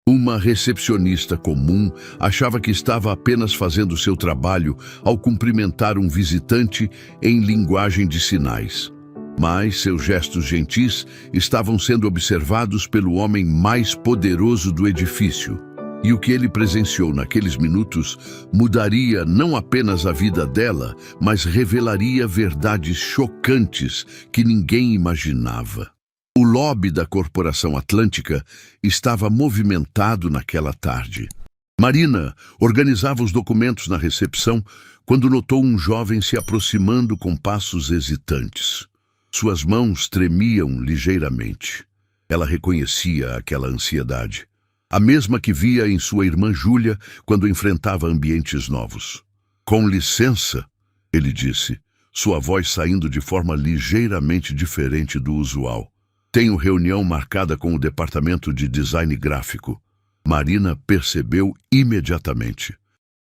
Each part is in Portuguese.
Uma recepcionista comum achava que estava apenas fazendo seu trabalho ao cumprimentar um visitante em linguagem de sinais. Mas seus gestos gentis estavam sendo observados pelo homem mais poderoso do edifício. E o que ele presenciou naqueles minutos mudaria não apenas a vida dela, mas revelaria verdades chocantes que ninguém imaginava. O lobby da Corporação Atlântica estava movimentado naquela tarde. Marina organizava os documentos na recepção quando notou um jovem se aproximando com passos hesitantes. Suas mãos tremiam ligeiramente. Ela reconhecia aquela ansiedade, a mesma que via em sua irmã Júlia quando enfrentava ambientes novos. "Com licença", ele disse, sua voz saindo de forma ligeiramente diferente do usual. "Tenho reunião marcada com o departamento de design gráfico." Marina percebeu imediatamente.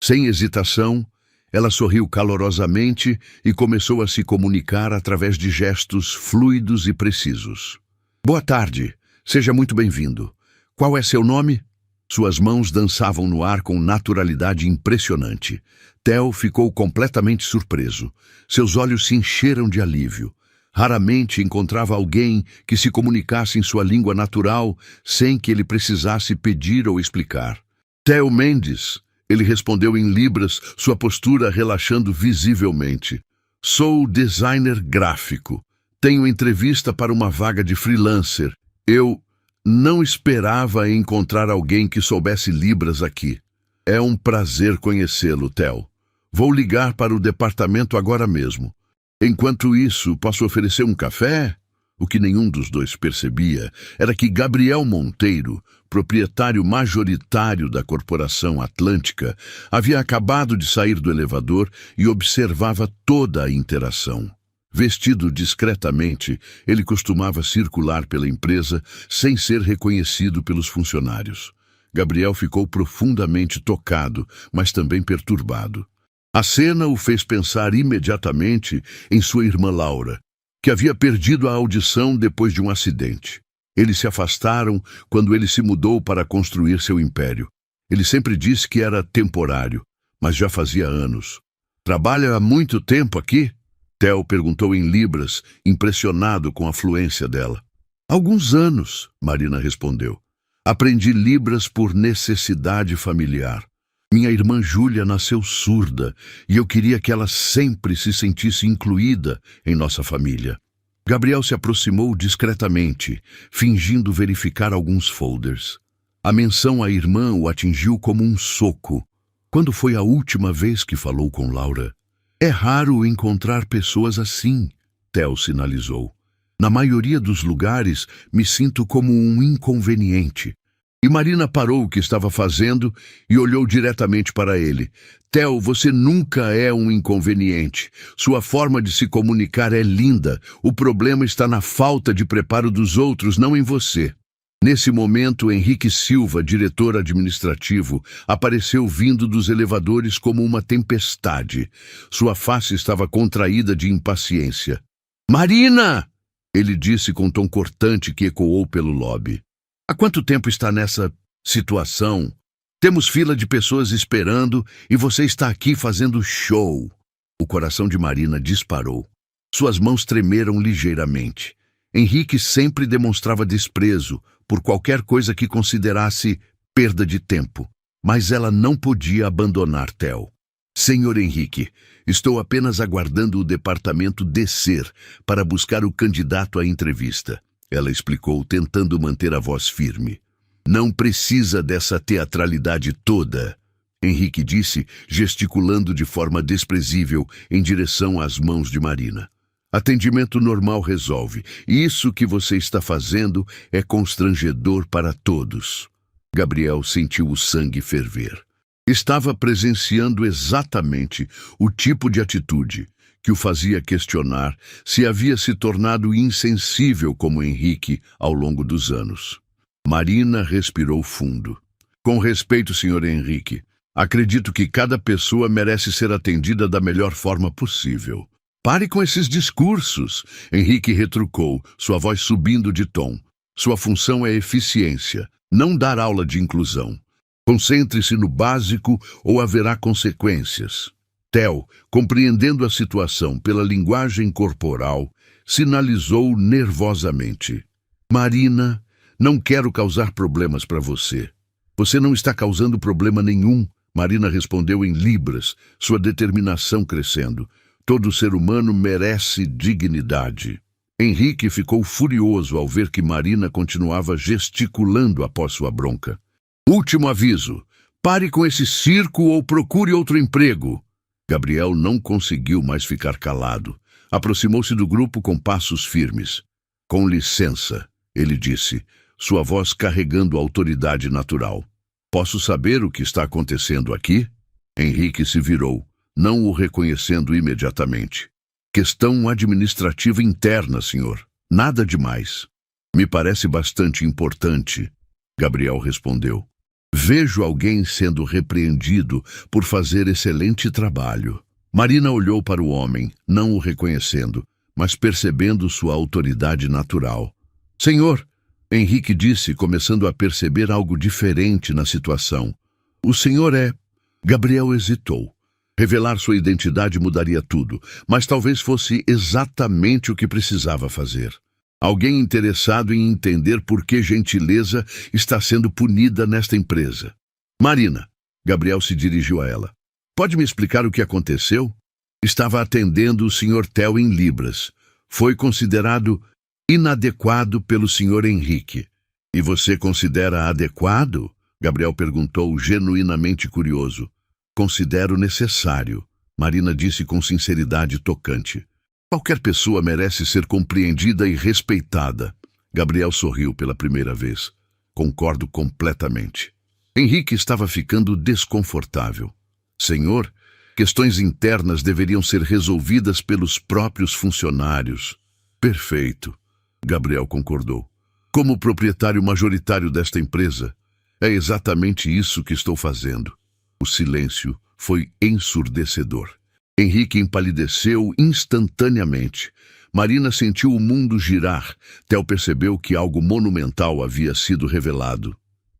Sem hesitação, ela sorriu calorosamente e começou a se comunicar através de gestos fluidos e precisos. "Boa tarde, seja muito bem-vindo. Qual é seu nome?" Suas mãos dançavam no ar com naturalidade impressionante. Theo ficou completamente surpreso. Seus olhos se encheram de alívio. Raramente encontrava alguém que se comunicasse em sua língua natural sem que ele precisasse pedir ou explicar. "Theo Mendes", ele respondeu em libras, sua postura relaxando visivelmente. "Sou designer gráfico. Tenho entrevista para uma vaga de freelancer. Eu não esperava encontrar alguém que soubesse libras aqui." "É um prazer conhecê-lo, Theo. Vou ligar para o departamento agora mesmo. Enquanto isso, posso oferecer um café?" O que nenhum dos dois percebia era que Gabriel Monteiro, proprietário majoritário da Corporação Atlântica, havia acabado de sair do elevador e observava toda a interação. Vestido discretamente, ele costumava circular pela empresa sem ser reconhecido pelos funcionários. Gabriel ficou profundamente tocado, mas também perturbado. A cena o fez pensar imediatamente em sua irmã Laura, que havia perdido a audição depois de um acidente. Eles se afastaram quando ele se mudou para construir seu império. Ele sempre disse que era temporário, mas já fazia anos. "Trabalha há muito tempo aqui?" Theo perguntou em libras, impressionado com a fluência dela. "Alguns anos", Marina respondeu. "Aprendi libras por necessidade familiar. Minha irmã Júlia nasceu surda e eu queria que ela sempre se sentisse incluída em nossa família." Gabriel se aproximou discretamente, fingindo verificar alguns folders. A menção à irmã o atingiu como um soco. "Quando foi a última vez que falou com Laura?" "É raro encontrar pessoas assim", Theo sinalizou. "Na maioria dos lugares, me sinto como um inconveniente." E Marina parou o que estava fazendo e olhou diretamente para ele. "Theo, você nunca é um inconveniente. Sua forma de se comunicar é linda. O problema está na falta de preparo dos outros, não em você." Nesse momento, Henrique Silva, diretor administrativo, apareceu vindo dos elevadores como uma tempestade. Sua face estava contraída de impaciência. "Marina!" ele disse com tom cortante que ecoou pelo lobby. "Há quanto tempo está nessa situação? Temos fila de pessoas esperando e você está aqui fazendo show." O coração de Marina disparou. Suas mãos tremeram ligeiramente. Henrique sempre demonstrava desprezo por qualquer coisa que considerasse perda de tempo, mas ela não podia abandonar Theo. "Senhor Henrique, estou apenas aguardando o departamento descer para buscar o candidato à entrevista", ela explicou, tentando manter a voz firme. "Não precisa dessa teatralidade toda", Henrique disse, gesticulando de forma desprezível em direção às mãos de Marina. "Atendimento normal resolve. Isso que você está fazendo é constrangedor para todos." Gabriel sentiu o sangue ferver. Estava presenciando exatamente o tipo de atitude que o fazia questionar se havia se tornado insensível como Henrique ao longo dos anos. Marina respirou fundo. "Com respeito, Sr. Henrique, acredito que cada pessoa merece ser atendida da melhor forma possível." "Pare com esses discursos", Henrique retrucou, sua voz subindo de tom. "Sua função é eficiência, Não dar aula de inclusão. Concentre-se no básico ou haverá consequências. Theo, compreendendo a situação pela linguagem corporal, sinalizou nervosamente. Marina, não quero causar problemas para você. Você não está causando problema nenhum, Marina respondeu em libras, sua determinação crescendo. Todo ser humano merece dignidade. Henrique ficou furioso ao ver que Marina continuava gesticulando após sua bronca. Último aviso. Pare com esse circo ou procure outro emprego. Gabriel não conseguiu mais ficar calado. Aproximou-se do grupo com passos firmes. Com licença, ele disse, sua voz carregando autoridade natural. Posso saber o que está acontecendo aqui? Henrique se virou, não o reconhecendo imediatamente. Questão administrativa interna, senhor. Nada demais. Me parece bastante importante, Gabriel respondeu. Vejo alguém sendo repreendido por fazer excelente trabalho. Marina olhou para o homem, não o reconhecendo, mas percebendo sua autoridade natural. Senhor, Henrique disse, começando a perceber algo diferente na situação. O senhor é... Gabriel hesitou. Revelar sua identidade mudaria tudo, mas talvez fosse exatamente o que precisava fazer. Alguém interessado em entender por que gentileza está sendo punida nesta empresa. Marina, Gabriel se dirigiu a ela. Pode me explicar o que aconteceu? Estava atendendo o Sr. Theo em libras. Foi considerado inadequado pelo Sr. Henrique. E você considera adequado? Gabriel perguntou, genuinamente curioso. Considero necessário, Marina disse com sinceridade tocante. Qualquer pessoa merece ser compreendida e respeitada. Gabriel sorriu pela primeira vez. Concordo completamente. Henrique estava ficando desconfortável. Senhor, questões internas deveriam ser resolvidas pelos próprios funcionários. Perfeito, Gabriel concordou. Como proprietário majoritário desta empresa, é exatamente isso que estou fazendo. O silêncio foi ensurdecedor. Henrique empalideceu instantaneamente. Marina sentiu o mundo girar. Theo percebeu que algo monumental havia sido revelado.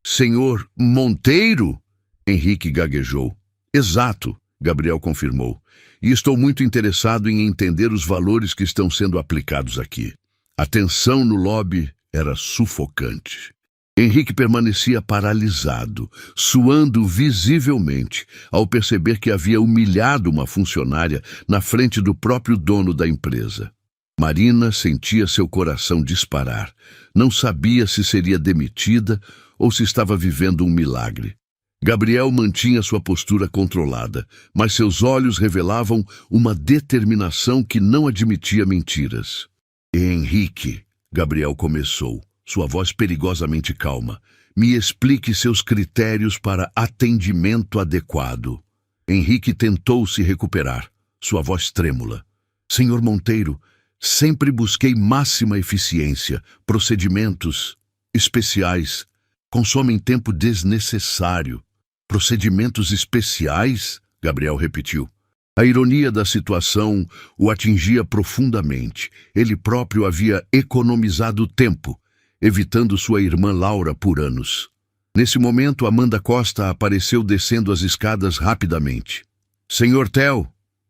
Senhor Monteiro? Henrique gaguejou. Exato, Gabriel confirmou. E estou muito interessado em entender os valores que estão sendo aplicados aqui. A tensão no lobby era sufocante. Henrique permanecia paralisado, suando visivelmente, ao perceber que havia humilhado uma funcionária na frente do próprio dono da empresa. Marina sentia seu coração disparar. Não sabia se seria demitida ou se estava vivendo um milagre. Gabriel mantinha sua postura controlada, mas seus olhos revelavam uma determinação que não admitia mentiras. Henrique, Gabriel começou. Sua voz perigosamente calma. Me explique seus critérios para atendimento adequado. Henrique tentou se recuperar, sua voz trêmula. Senhor Monteiro, sempre busquei máxima eficiência. Procedimentos especiais consomem tempo desnecessário. Procedimentos especiais? Gabriel repetiu. A ironia da situação o atingia profundamente. Ele próprio havia economizado tempo, evitando sua irmã Laura por anos. Nesse momento, Amanda Costa apareceu descendo as escadas rapidamente. Senhor Theo,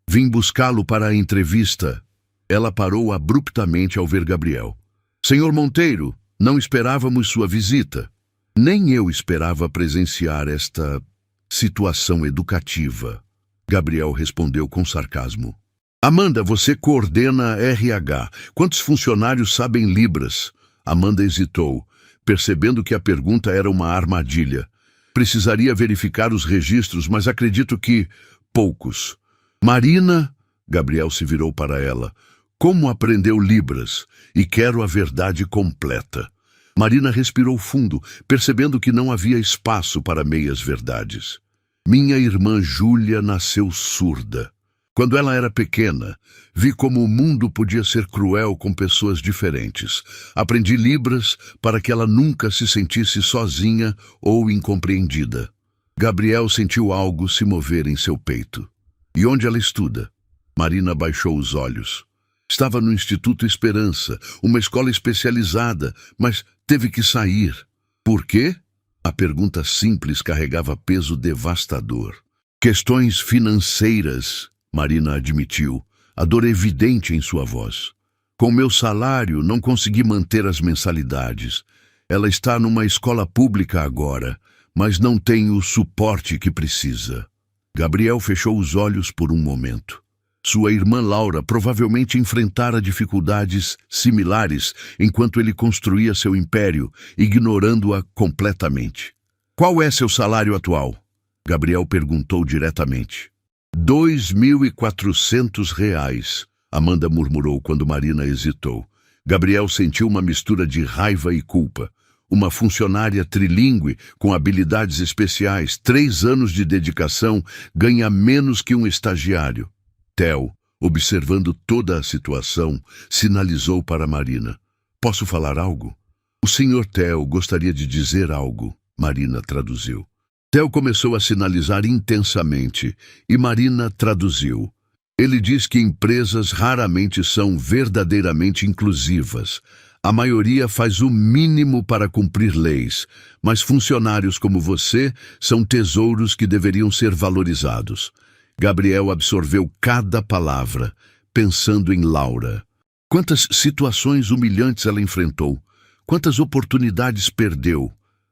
vim buscá-lo para a entrevista. Ela parou abruptamente ao ver Gabriel. Senhor Monteiro, não esperávamos sua visita. Nem eu esperava presenciar esta situação educativa. Gabriel respondeu com sarcasmo. Amanda, você coordena RH. Quantos funcionários sabem libras? Amanda hesitou, percebendo que a pergunta era uma armadilha. Precisaria verificar os registros, mas acredito que... poucos. Marina, Gabriel se virou para ela, como aprendeu libras? E quero a verdade completa. Marina respirou fundo, percebendo que não havia espaço para meias-verdades. Minha irmã Júlia nasceu surda. Quando ela era pequena, vi como o mundo podia ser cruel com pessoas diferentes. Aprendi libras para que ela nunca se sentisse sozinha ou incompreendida. Gabriel sentiu algo se mover em seu peito. E onde ela estuda? Marina baixou os olhos. Estava no Instituto Esperança, uma escola especializada, mas teve que sair. Por quê? A pergunta simples carregava peso devastador. Questões financeiras, Marina admitiu, a dor evidente em sua voz. Com meu salário, não consegui manter as mensalidades. Ela está numa escola pública agora, mas não tem o suporte que precisa. Gabriel fechou os olhos por um momento. Sua irmã Laura provavelmente enfrentara dificuldades similares enquanto ele construía seu império, ignorando-a completamente. Qual é seu salário atual? Gabriel perguntou diretamente. R$ 2.400, Amanda murmurou quando Marina hesitou. Gabriel sentiu uma mistura de raiva e culpa. Uma funcionária trilíngue com habilidades especiais, 3 anos de dedicação, ganha menos que um estagiário. Theo, observando toda a situação, sinalizou para Marina. Posso falar algo? O senhor Theo gostaria de dizer algo, Marina traduziu. Theo começou a sinalizar intensamente e Marina traduziu. Ele diz que empresas raramente são verdadeiramente inclusivas. A maioria faz o mínimo para cumprir leis, mas funcionários como você são tesouros que deveriam ser valorizados. Gabriel absorveu cada palavra, pensando em Laura. Quantas situações humilhantes ela enfrentou, quantas oportunidades perdeu.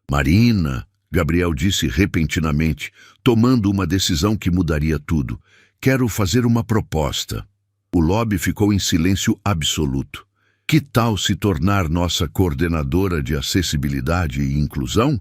Marina, Gabriel disse repentinamente, tomando uma decisão que mudaria tudo. Quero fazer uma proposta. O lobby ficou em silêncio absoluto. Que tal se tornar nossa coordenadora de acessibilidade e inclusão?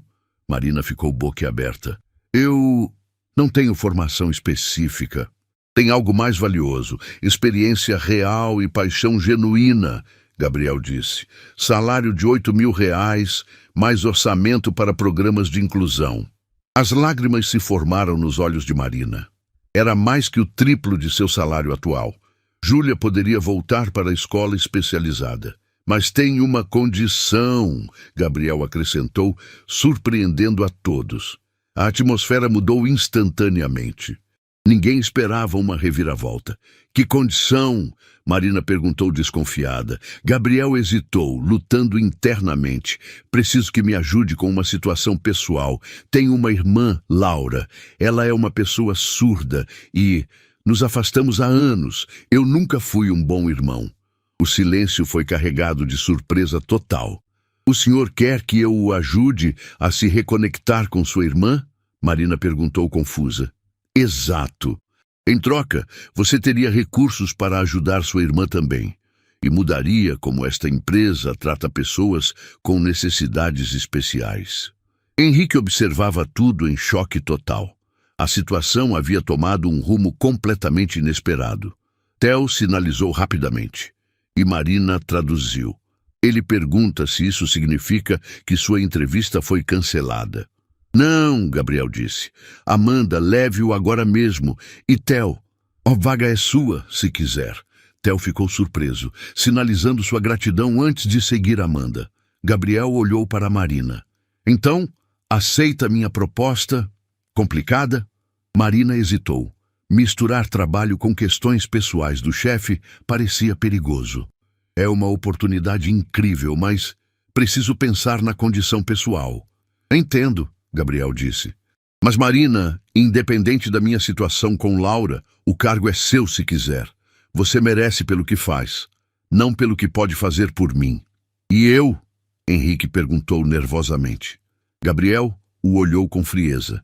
Marina ficou boquiaberta. Eu não tenho formação específica. Tem algo mais valioso, experiência real e paixão genuína, Gabriel disse. Salário de R$ 8.000, mais orçamento para programas de inclusão. As lágrimas se formaram nos olhos de Marina. Era mais que o triplo de seu salário atual. Júlia poderia voltar para a escola especializada. Mas tem uma condição, Gabriel acrescentou, surpreendendo a todos. A atmosfera mudou instantaneamente. Ninguém esperava uma reviravolta. Que condição? Marina perguntou desconfiada. Gabriel hesitou, lutando internamente. Preciso que me ajude com uma situação pessoal. Tenho uma irmã, Laura. Ela é uma pessoa surda e nos afastamos há anos. Eu nunca fui um bom irmão. O silêncio foi carregado de surpresa total. O senhor quer que eu o ajude a se reconectar com sua irmã? Marina perguntou confusa. Exato. Em troca, você teria recursos para ajudar sua irmã também. E mudaria como esta empresa trata pessoas com necessidades especiais. Henrique observava tudo em choque total. A situação havia tomado um rumo completamente inesperado. Theo sinalizou rapidamente. E Marina traduziu. Ele pergunta se isso significa que sua entrevista foi cancelada. Não, Gabriel disse. Amanda, leve-o agora mesmo. E Theo, a vaga é sua, se quiser. Theo ficou surpreso, sinalizando sua gratidão antes de seguir Amanda. Gabriel olhou para Marina. Então, aceita minha proposta? Complicada? Marina hesitou. Misturar trabalho com questões pessoais do chefe parecia perigoso. É uma oportunidade incrível, mas preciso pensar na condição pessoal. Entendo, Gabriel disse. Mas Marina, independente da minha situação com Laura, o cargo é seu se quiser. Você merece pelo que faz, não pelo que pode fazer por mim. E eu? Henrique perguntou nervosamente. Gabriel o olhou com frieza.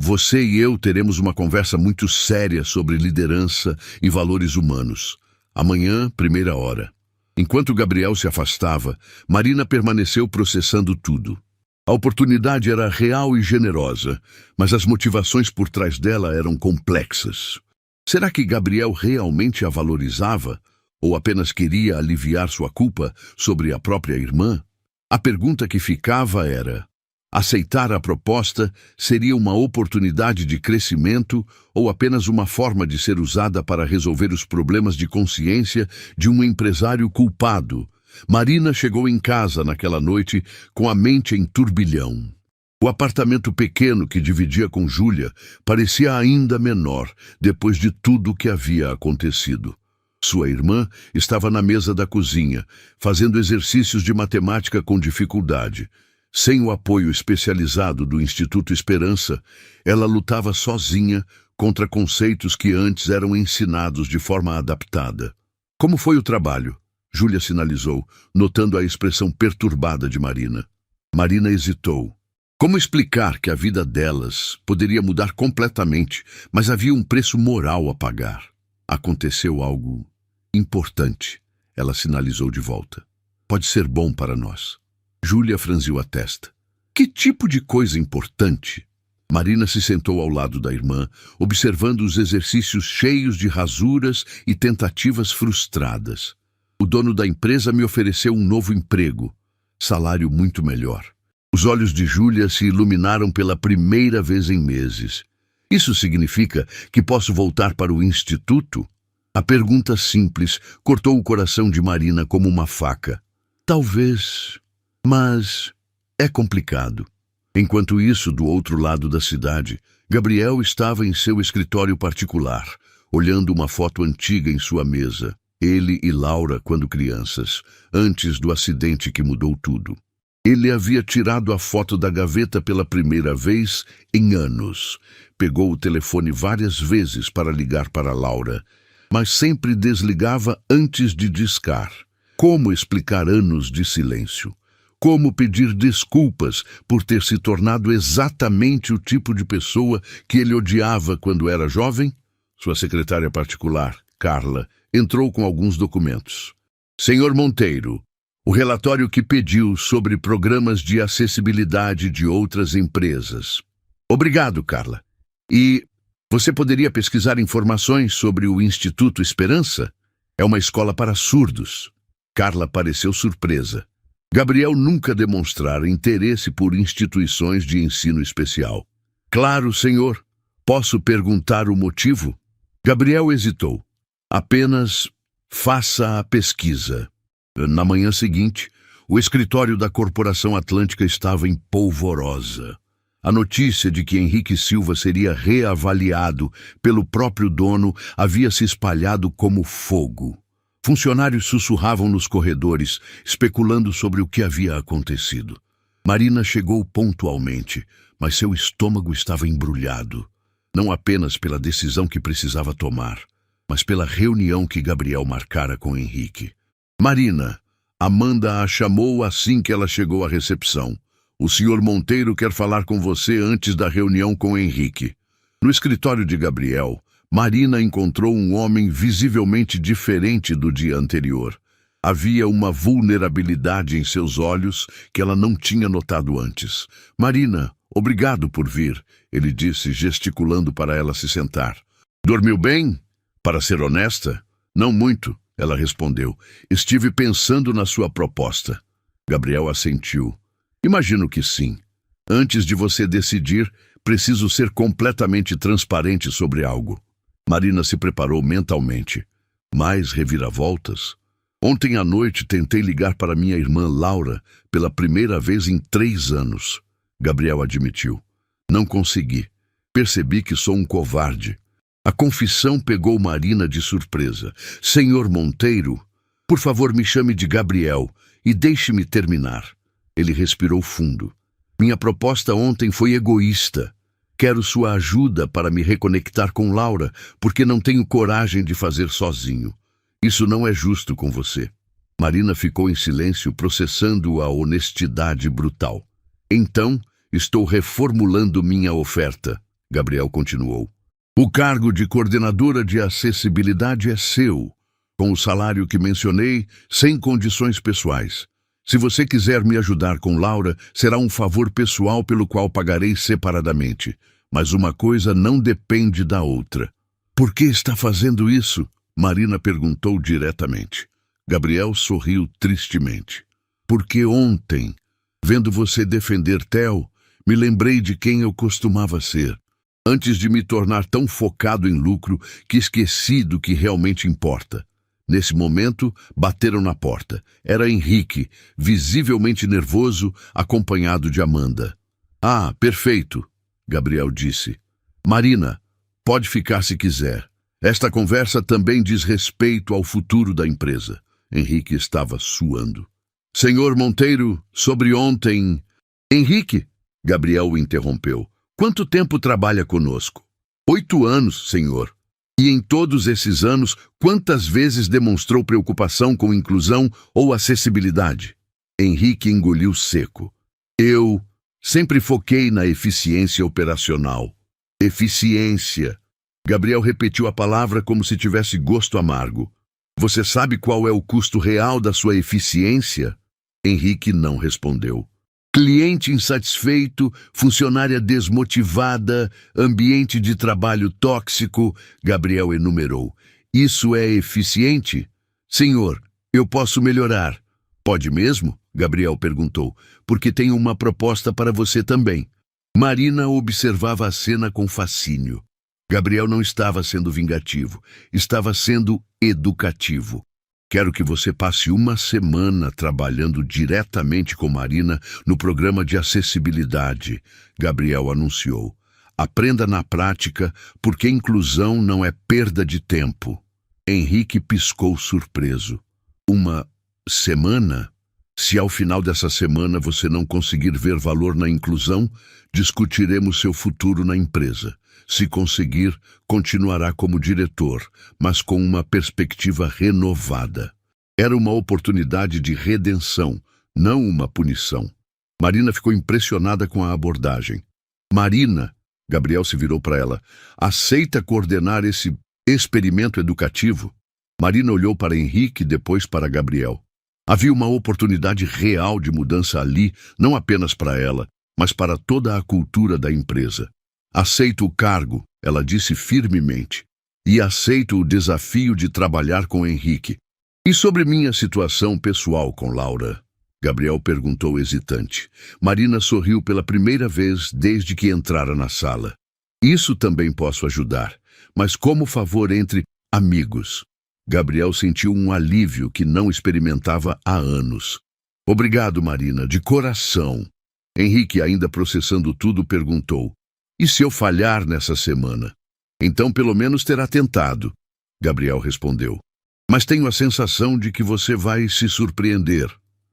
Você e eu teremos uma conversa muito séria sobre liderança e valores humanos. Amanhã, 1ª hora. Enquanto Gabriel se afastava, Marina permaneceu processando tudo. A oportunidade era real e generosa, mas as motivações por trás dela eram complexas. Será que Gabriel realmente a valorizava ou apenas queria aliviar sua culpa sobre a própria irmã? A pergunta que ficava era: aceitar a proposta seria uma oportunidade de crescimento ou apenas uma forma de ser usada para resolver os problemas de consciência de um empresário culpado? Marina chegou em casa naquela noite com a mente em turbilhão. O apartamento pequeno que dividia com Júlia parecia ainda menor depois de tudo o que havia acontecido. Sua irmã estava na mesa da cozinha, fazendo exercícios de matemática com dificuldade. Sem o apoio especializado do Instituto Esperança, ela lutava sozinha contra conceitos que antes eram ensinados de forma adaptada. Como foi o trabalho? Júlia sinalizou, notando a expressão perturbada de Marina. Marina hesitou. Como explicar que a vida delas poderia mudar completamente, mas havia um preço moral a pagar? Aconteceu algo importante, ela sinalizou de volta. Pode ser bom para nós. Júlia franziu a testa. Que tipo de coisa importante? Marina se sentou ao lado da irmã, observando os exercícios cheios de rasuras e tentativas frustradas. O dono da empresa me ofereceu um novo emprego, salário muito melhor. Os olhos de Júlia se iluminaram pela primeira vez em meses. Isso significa que posso voltar para o instituto? A pergunta simples cortou o coração de Marina como uma faca. Talvez, mas é complicado. Enquanto isso, do outro lado da cidade, Gabriel estava em seu escritório particular, olhando uma foto antiga em sua mesa. Ele e Laura quando crianças, antes do acidente que mudou tudo. Ele havia tirado a foto da gaveta pela primeira vez em anos. Pegou o telefone várias vezes para ligar para Laura, mas sempre desligava antes de discar. Como explicar anos de silêncio? Como pedir desculpas por ter se tornado exatamente o tipo de pessoa que ele odiava quando era jovem? Sua secretária particular, Carla, entrou com alguns documentos. Senhor Monteiro, o relatório que pediu sobre programas de acessibilidade de outras empresas. Obrigado, Carla. E você poderia pesquisar informações sobre o Instituto Esperança? É uma escola para surdos. Carla pareceu surpresa. Gabriel nunca demonstrara interesse por instituições de ensino especial. Claro, senhor. Posso perguntar o motivo? Gabriel hesitou. Apenas faça a pesquisa. Na manhã seguinte, o escritório da Corporação Atlântica estava em polvorosa. A notícia de que Henrique Silva seria reavaliado pelo próprio dono havia se espalhado como fogo. Funcionários sussurravam nos corredores, especulando sobre o que havia acontecido. Marina chegou pontualmente, mas seu estômago estava embrulhado, não apenas pela decisão que precisava tomar, mas pela reunião que Gabriel marcara com Henrique. Marina, Amanda a chamou assim que ela chegou à recepção. O senhor Monteiro quer falar com você antes da reunião com Henrique. No escritório de Gabriel, Marina encontrou um homem visivelmente diferente do dia anterior. Havia uma vulnerabilidade em seus olhos que ela não tinha notado antes. Marina, obrigado por vir, ele disse, gesticulando para ela se sentar. Dormiu bem? Para ser honesta, não muito, ela respondeu. Estive pensando na sua proposta. Gabriel assentiu. Imagino que sim. Antes de você decidir, preciso ser completamente transparente sobre algo. Marina se preparou mentalmente. Mais reviravoltas? Ontem à noite tentei ligar para minha irmã Laura pela primeira vez em 3 anos. Gabriel admitiu. Não consegui. Percebi que sou um covarde. A confissão pegou Marina de surpresa. Senhor Monteiro, por favor me chame de Gabriel e deixe-me terminar. Ele respirou fundo. Minha proposta ontem foi egoísta. Quero sua ajuda para me reconectar com Laura, porque não tenho coragem de fazer sozinho. Isso não é justo com você. Marina ficou em silêncio, processando a honestidade brutal. Então, estou reformulando minha oferta, Gabriel continuou. O cargo de coordenadora de acessibilidade é seu, com o salário que mencionei, sem condições pessoais. Se você quiser me ajudar com Laura, será um favor pessoal pelo qual pagarei separadamente. Mas uma coisa não depende da outra. Por que está fazendo isso? Marina perguntou diretamente. Gabriel sorriu tristemente. Porque ontem, vendo você defender Theo, me lembrei de quem eu costumava ser. Antes de me tornar tão focado em lucro que esqueci do que realmente importa. Nesse momento, bateram na porta. Era Henrique, visivelmente nervoso, acompanhado de Amanda. Ah, perfeito, Gabriel disse. Marina, pode ficar se quiser. Esta conversa também diz respeito ao futuro da empresa. Henrique estava suando. Senhor Monteiro, sobre ontem... Henrique, Gabriel o interrompeu, quanto tempo trabalha conosco? 8 anos, senhor. E em todos esses anos, quantas vezes demonstrou preocupação com inclusão ou acessibilidade? Henrique engoliu seco. Eu sempre foquei na eficiência operacional. Eficiência. Gabriel repetiu a palavra como se tivesse gosto amargo. Você sabe qual é o custo real da sua eficiência? Henrique não respondeu. Cliente insatisfeito, funcionária desmotivada, ambiente de trabalho tóxico, Gabriel enumerou. Isso é eficiente? Senhor, eu posso melhorar. Pode mesmo? Gabriel perguntou, porque tenho uma proposta para você também. Marina observava a cena com fascínio. Gabriel não estava sendo vingativo, estava sendo educativo. Quero que você passe uma semana trabalhando diretamente com Marina no programa de acessibilidade, Gabriel anunciou. Aprenda na prática, porque inclusão não é perda de tempo. Henrique piscou surpreso. Uma semana? Se ao final dessa semana você não conseguir ver valor na inclusão, discutiremos seu futuro na empresa. Se conseguir, continuará como diretor, mas com uma perspectiva renovada. Era uma oportunidade de redenção, não uma punição. Marina ficou impressionada com a abordagem. Marina, Gabriel se virou para ela, aceita coordenar esse experimento educativo? Marina olhou para Henrique e depois para Gabriel. Havia uma oportunidade real de mudança ali, não apenas para ela, mas para toda a cultura da empresa. Aceito o cargo, ela disse firmemente, e aceito o desafio de trabalhar com Henrique. E sobre minha situação pessoal com Laura? Gabriel perguntou hesitante. Marina sorriu pela primeira vez desde que entrara na sala. Isso também posso ajudar, mas como favor entre amigos. Gabriel sentiu um alívio que não experimentava há anos. Obrigado, Marina, de coração. Henrique, ainda processando tudo, perguntou. E se eu falhar nessa semana? Então pelo menos terá tentado. Gabriel respondeu. Mas tenho a sensação de que você vai se surpreender.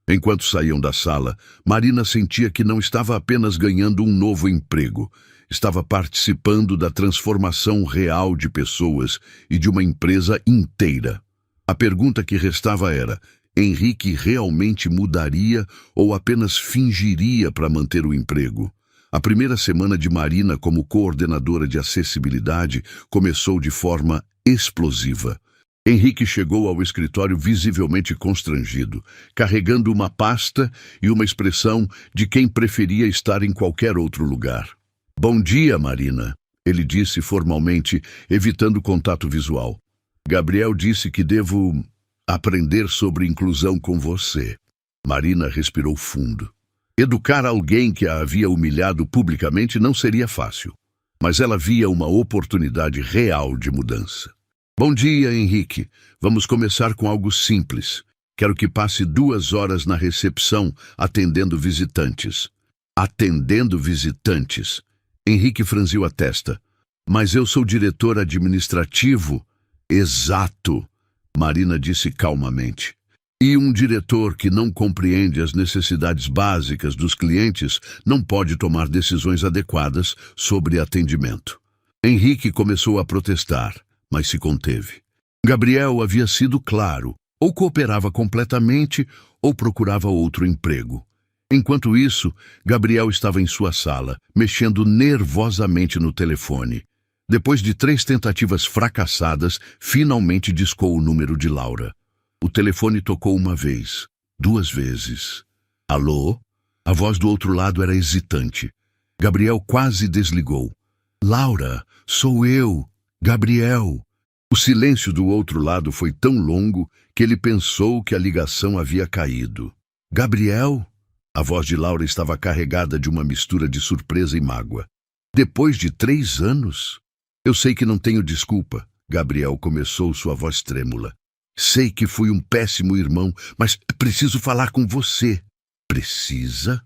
Enquanto saíam da sala, Marina sentia que não estava apenas ganhando um novo emprego. Estava participando da transformação real de pessoas e de uma empresa inteira. A pergunta que restava era, Henrique realmente mudaria ou apenas fingiria para manter o emprego? A primeira semana de Marina como coordenadora de acessibilidade começou de forma explosiva. Henrique chegou ao escritório visivelmente constrangido, carregando uma pasta e uma expressão de quem preferia estar em qualquer outro lugar. Bom dia, Marina, ele disse formalmente, evitando contato visual. Gabriel disse que devo aprender sobre inclusão com você. Marina respirou fundo. Educar alguém que a havia humilhado publicamente não seria fácil, mas ela via uma oportunidade real de mudança. Bom dia, Henrique. Vamos começar com algo simples. Quero que passe 2 horas na recepção atendendo visitantes. Atendendo visitantes? Henrique franziu a testa. Mas eu sou diretor administrativo. Exato, Marina disse calmamente. E um diretor que não compreende as necessidades básicas dos clientes não pode tomar decisões adequadas sobre atendimento. Henrique começou a protestar, mas se conteve. Gabriel havia sido claro, ou cooperava completamente ou procurava outro emprego. Enquanto isso, Gabriel estava em sua sala, mexendo nervosamente no telefone. Depois de 3 tentativas fracassadas, finalmente discou o número de Laura. O telefone tocou 1 vez, 2 vezes. Alô? A voz do outro lado era hesitante. Gabriel quase desligou. Laura, sou eu, Gabriel. O silêncio do outro lado foi tão longo que ele pensou que a ligação havia caído. Gabriel? A voz de Laura estava carregada de uma mistura de surpresa e mágoa. Depois de 3 anos? Eu sei que não tenho desculpa. Gabriel começou, sua voz trêmula. Sei que fui um péssimo irmão, mas preciso falar com você. Precisa?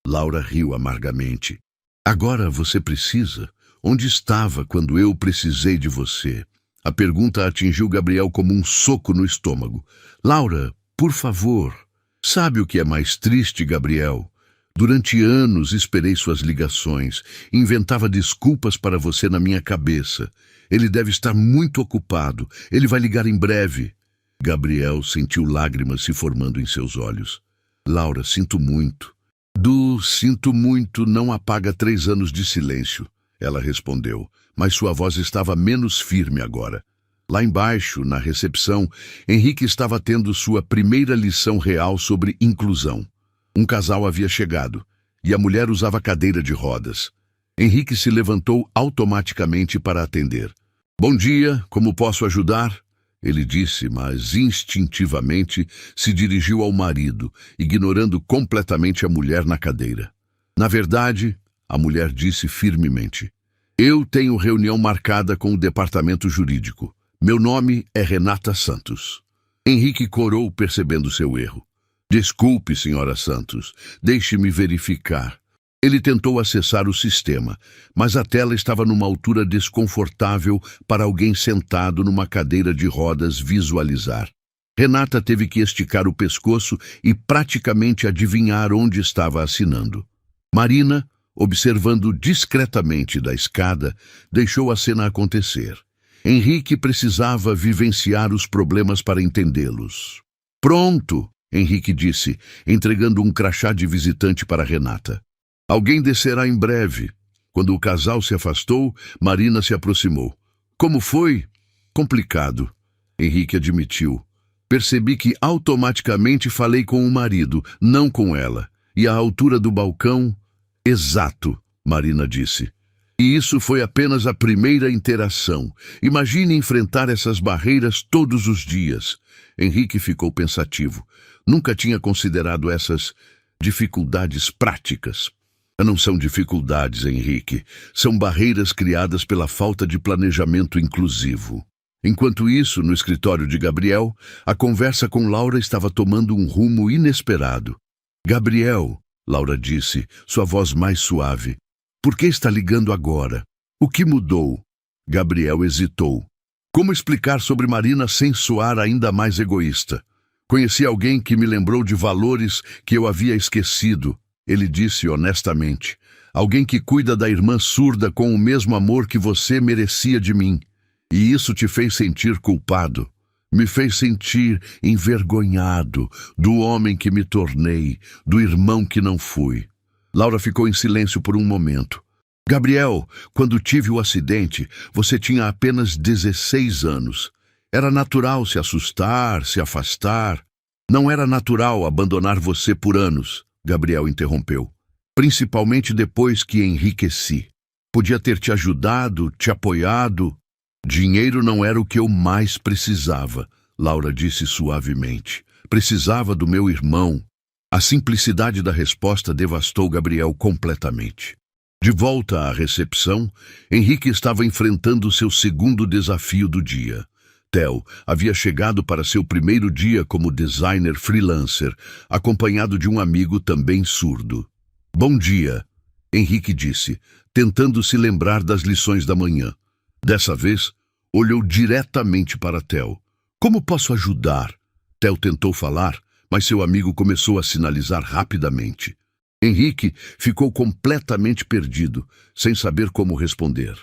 Laura riu amargamente. Agora você precisa? Onde estava quando eu precisei de você? A pergunta atingiu Gabriel como um soco no estômago. Laura, por favor. Sabe o que é mais triste, Gabriel? Durante anos esperei suas ligações, inventava desculpas para você na minha cabeça. Ele deve estar muito ocupado, ele vai ligar em breve. Gabriel sentiu lágrimas se formando em seus olhos. Laura, sinto muito. Sinto muito não apaga 3 anos de silêncio, ela respondeu, mas sua voz estava menos firme agora. Lá embaixo, na recepção, Henrique estava tendo sua primeira lição real sobre inclusão. Um casal havia chegado, e a mulher usava cadeira de rodas. Henrique se levantou automaticamente para atender. Bom dia, como posso ajudar? Ele disse, mas instintivamente se dirigiu ao marido, ignorando completamente a mulher na cadeira. Na verdade, a mulher disse firmemente, eu tenho reunião marcada com o departamento jurídico. Meu nome é Renata Santos. Henrique corou percebendo seu erro. Desculpe, senhora Santos, deixe-me verificar. Ele tentou acessar o sistema, mas a tela estava numa altura desconfortável para alguém sentado numa cadeira de rodas visualizar. Renata teve que esticar o pescoço e praticamente adivinhar onde estava assinando. Marina, observando discretamente da escada, deixou a cena acontecer. Henrique precisava vivenciar os problemas para entendê-los. Pronto, Henrique disse, entregando um crachá de visitante para Renata. Alguém descerá em breve. Quando o casal se afastou, Marina se aproximou. Como foi? Complicado, Henrique admitiu. Percebi que automaticamente falei com o marido, não com ela. E a altura do balcão? Exato, Marina disse. E isso foi apenas a primeira interação. Imagine enfrentar essas barreiras todos os dias. Henrique ficou pensativo. Nunca tinha considerado essas dificuldades práticas. Não são dificuldades, Henrique. São barreiras criadas pela falta de planejamento inclusivo. Enquanto isso, no escritório de Gabriel, a conversa com Laura estava tomando um rumo inesperado. Gabriel, Laura disse, sua voz mais suave. Por que está ligando agora? O que mudou? Gabriel hesitou. Como explicar sobre Marina sem soar ainda mais egoísta? Conheci alguém que me lembrou de valores que eu havia esquecido. Ele disse honestamente, alguém que cuida da irmã surda com o mesmo amor que você merecia de mim. E isso te fez sentir culpado. Me fez sentir envergonhado do homem que me tornei, do irmão que não fui. Laura ficou em silêncio por um momento. Gabriel, quando tive o acidente, você tinha apenas 16 anos. Era natural se assustar, se afastar. Não era natural abandonar você por anos. Gabriel interrompeu. Principalmente depois que enriqueci. Podia ter te ajudado, te apoiado. Dinheiro não era o que eu mais precisava, Laura disse suavemente. Precisava do meu irmão. A simplicidade da resposta devastou Gabriel completamente. De volta à recepção, Henrique estava enfrentando seu segundo desafio do dia. Theo havia chegado para seu primeiro dia como designer freelancer, acompanhado de um amigo também surdo. Bom dia, Henrique disse, tentando se lembrar das lições da manhã. Dessa vez, olhou diretamente para Theo. Como posso ajudar? Theo tentou falar, mas seu amigo começou a sinalizar rapidamente. Henrique ficou completamente perdido, sem saber como responder.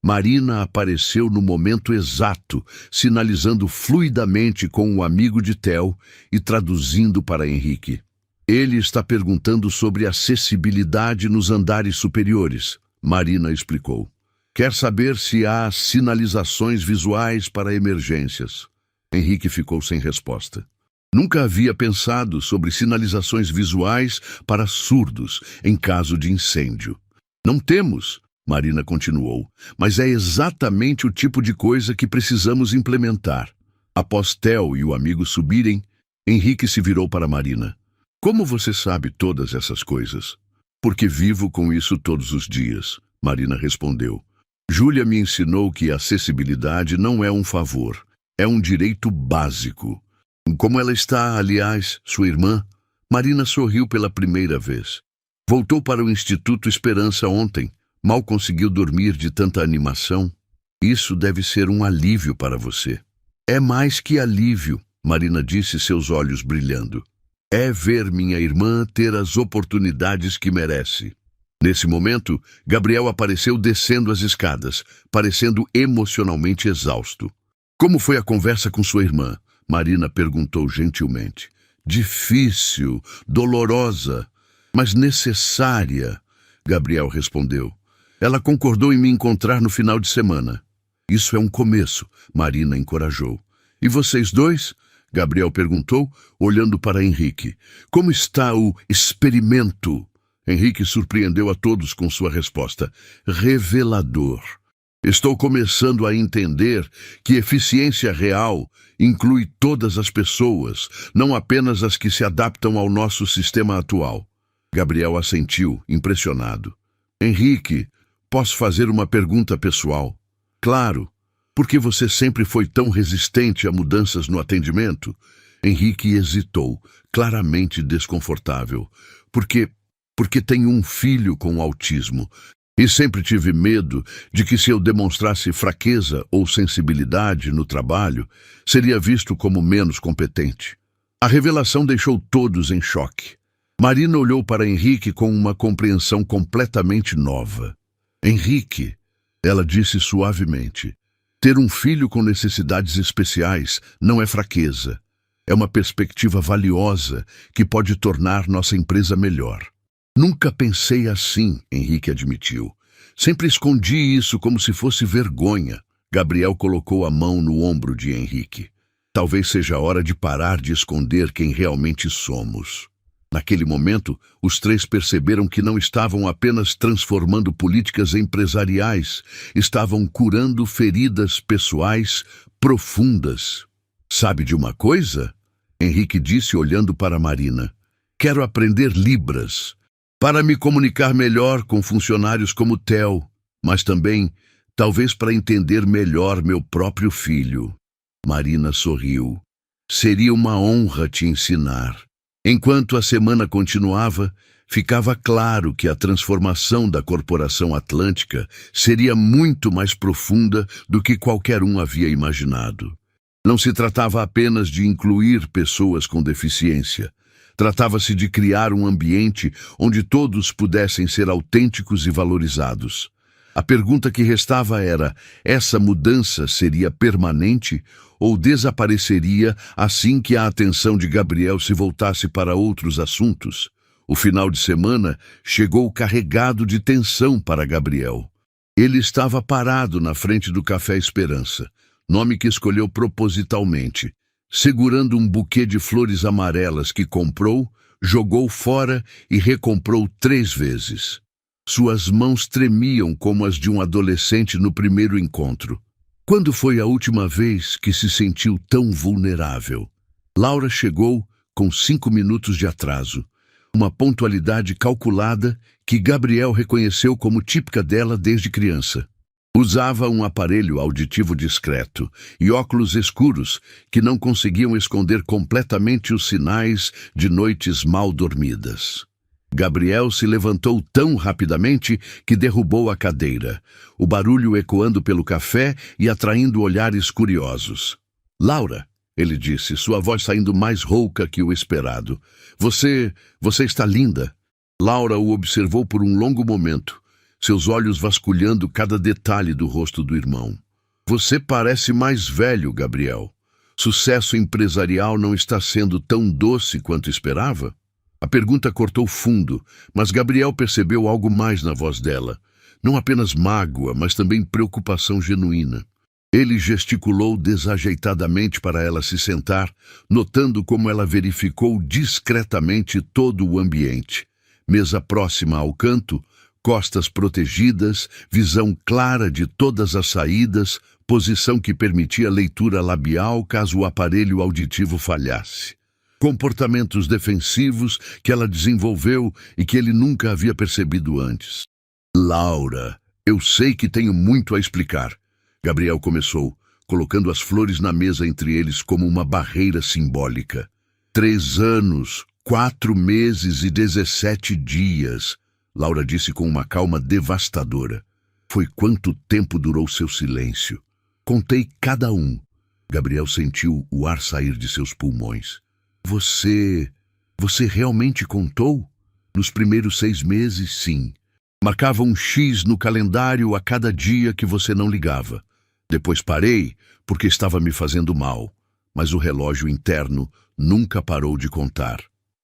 Marina apareceu no momento exato, sinalizando fluidamente com o amigo de Theo e traduzindo para Henrique. Ele está perguntando sobre acessibilidade nos andares superiores, Marina explicou. Quer saber se há sinalizações visuais para emergências. Henrique ficou sem resposta. Nunca havia pensado sobre sinalizações visuais para surdos em caso de incêndio. Não temos, Marina continuou, mas é exatamente o tipo de coisa que precisamos implementar. Após Theo e o amigo subirem, Henrique se virou para Marina. Como você sabe todas essas coisas? Porque vivo com isso todos os dias, Marina respondeu. Júlia me ensinou que a acessibilidade não é um favor, é um direito básico. Como ela está, aliás, sua irmã? Marina sorriu pela primeira vez. Voltou para o Instituto Esperança ontem. Mal conseguiu dormir de tanta animação. Isso deve ser um alívio para você. É mais que alívio, Marina disse, seus olhos brilhando. É ver minha irmã ter as oportunidades que merece. Nesse momento, Gabriel apareceu descendo as escadas, parecendo emocionalmente exausto. Como foi a conversa com sua irmã? Marina perguntou gentilmente. Difícil, dolorosa, mas necessária, Gabriel respondeu. Ela concordou em me encontrar no final de semana. Isso é um começo, Marina encorajou. E vocês dois? Gabriel perguntou, olhando para Henrique. Como está o experimento? Henrique surpreendeu a todos com sua resposta. Revelador. Estou começando a entender que eficiência real inclui todas as pessoas, não apenas as que se adaptam ao nosso sistema atual. Gabriel assentiu, impressionado. Henrique, posso fazer uma pergunta pessoal? Claro. Por que você sempre foi tão resistente a mudanças no atendimento? Henrique hesitou, claramente desconfortável. Porque tenho um filho com autismo. E sempre tive medo de que se eu demonstrasse fraqueza ou sensibilidade no trabalho, seria visto como menos competente. A revelação deixou todos em choque. Marina olhou para Henrique com uma compreensão completamente nova. Henrique, ela disse suavemente, ter um filho com necessidades especiais não é fraqueza. É uma perspectiva valiosa que pode tornar nossa empresa melhor. Nunca pensei assim, Henrique admitiu. Sempre escondi isso como se fosse vergonha. Gabriel colocou a mão no ombro de Henrique. Talvez seja a hora de parar de esconder quem realmente somos. Naquele momento, os três perceberam que não estavam apenas transformando políticas empresariais, estavam curando feridas pessoais profundas. Sabe de uma coisa? Henrique disse olhando para Marina. Quero aprender Libras, para me comunicar melhor com funcionários como Theo, mas também, talvez para entender melhor meu próprio filho. Marina sorriu. Seria uma honra te ensinar. Enquanto a semana continuava, ficava claro que a transformação da Corporação Atlântica seria muito mais profunda do que qualquer um havia imaginado. Não se tratava apenas de incluir pessoas com deficiência. Tratava-se de criar um ambiente onde todos pudessem ser autênticos e valorizados. A pergunta que restava era, essa mudança seria permanente ou desapareceria assim que a atenção de Gabriel se voltasse para outros assuntos? O final de semana chegou carregado de tensão para Gabriel. Ele estava parado na frente do Café Esperança, nome que escolheu propositalmente, segurando um buquê de flores amarelas que comprou, jogou fora e recomprou 3 vezes. Suas mãos tremiam como as de um adolescente no primeiro encontro. Quando foi a última vez que se sentiu tão vulnerável? Laura chegou com 5 minutos de atraso, uma pontualidade calculada que Gabriel reconheceu como típica dela desde criança. Usava um aparelho auditivo discreto e óculos escuros que não conseguiam esconder completamente os sinais de noites mal dormidas. Gabriel se levantou tão rapidamente que derrubou a cadeira, o barulho ecoando pelo café e atraindo olhares curiosos. Laura, ele disse, sua voz saindo mais rouca que o esperado. Você está linda. Laura o observou por um longo momento, seus olhos vasculhando cada detalhe do rosto do irmão. Você parece mais velho, Gabriel. Sucesso empresarial não está sendo tão doce quanto esperava? A pergunta cortou fundo, mas Gabriel percebeu algo mais na voz dela. Não apenas mágoa, mas também preocupação genuína. Ele gesticulou desajeitadamente para ela se sentar, notando como ela verificou discretamente todo o ambiente. Mesa próxima ao canto, costas protegidas, visão clara de todas as saídas, posição que permitia leitura labial caso o aparelho auditivo falhasse. Comportamentos defensivos que ela desenvolveu e que ele nunca havia percebido antes. Laura, eu sei que tenho muito a explicar. Gabriel começou, colocando as flores na mesa entre eles como uma barreira simbólica. 3 anos, 4 meses e 17 dias, Laura disse com uma calma devastadora. Foi quanto tempo durou seu silêncio. Contei cada um. Gabriel sentiu o ar sair de seus pulmões. Você Você realmente contou? Nos primeiros 6 meses, sim. Marcava um X no calendário a cada dia que você não ligava. Depois parei, porque estava me fazendo mal. Mas o relógio interno nunca parou de contar.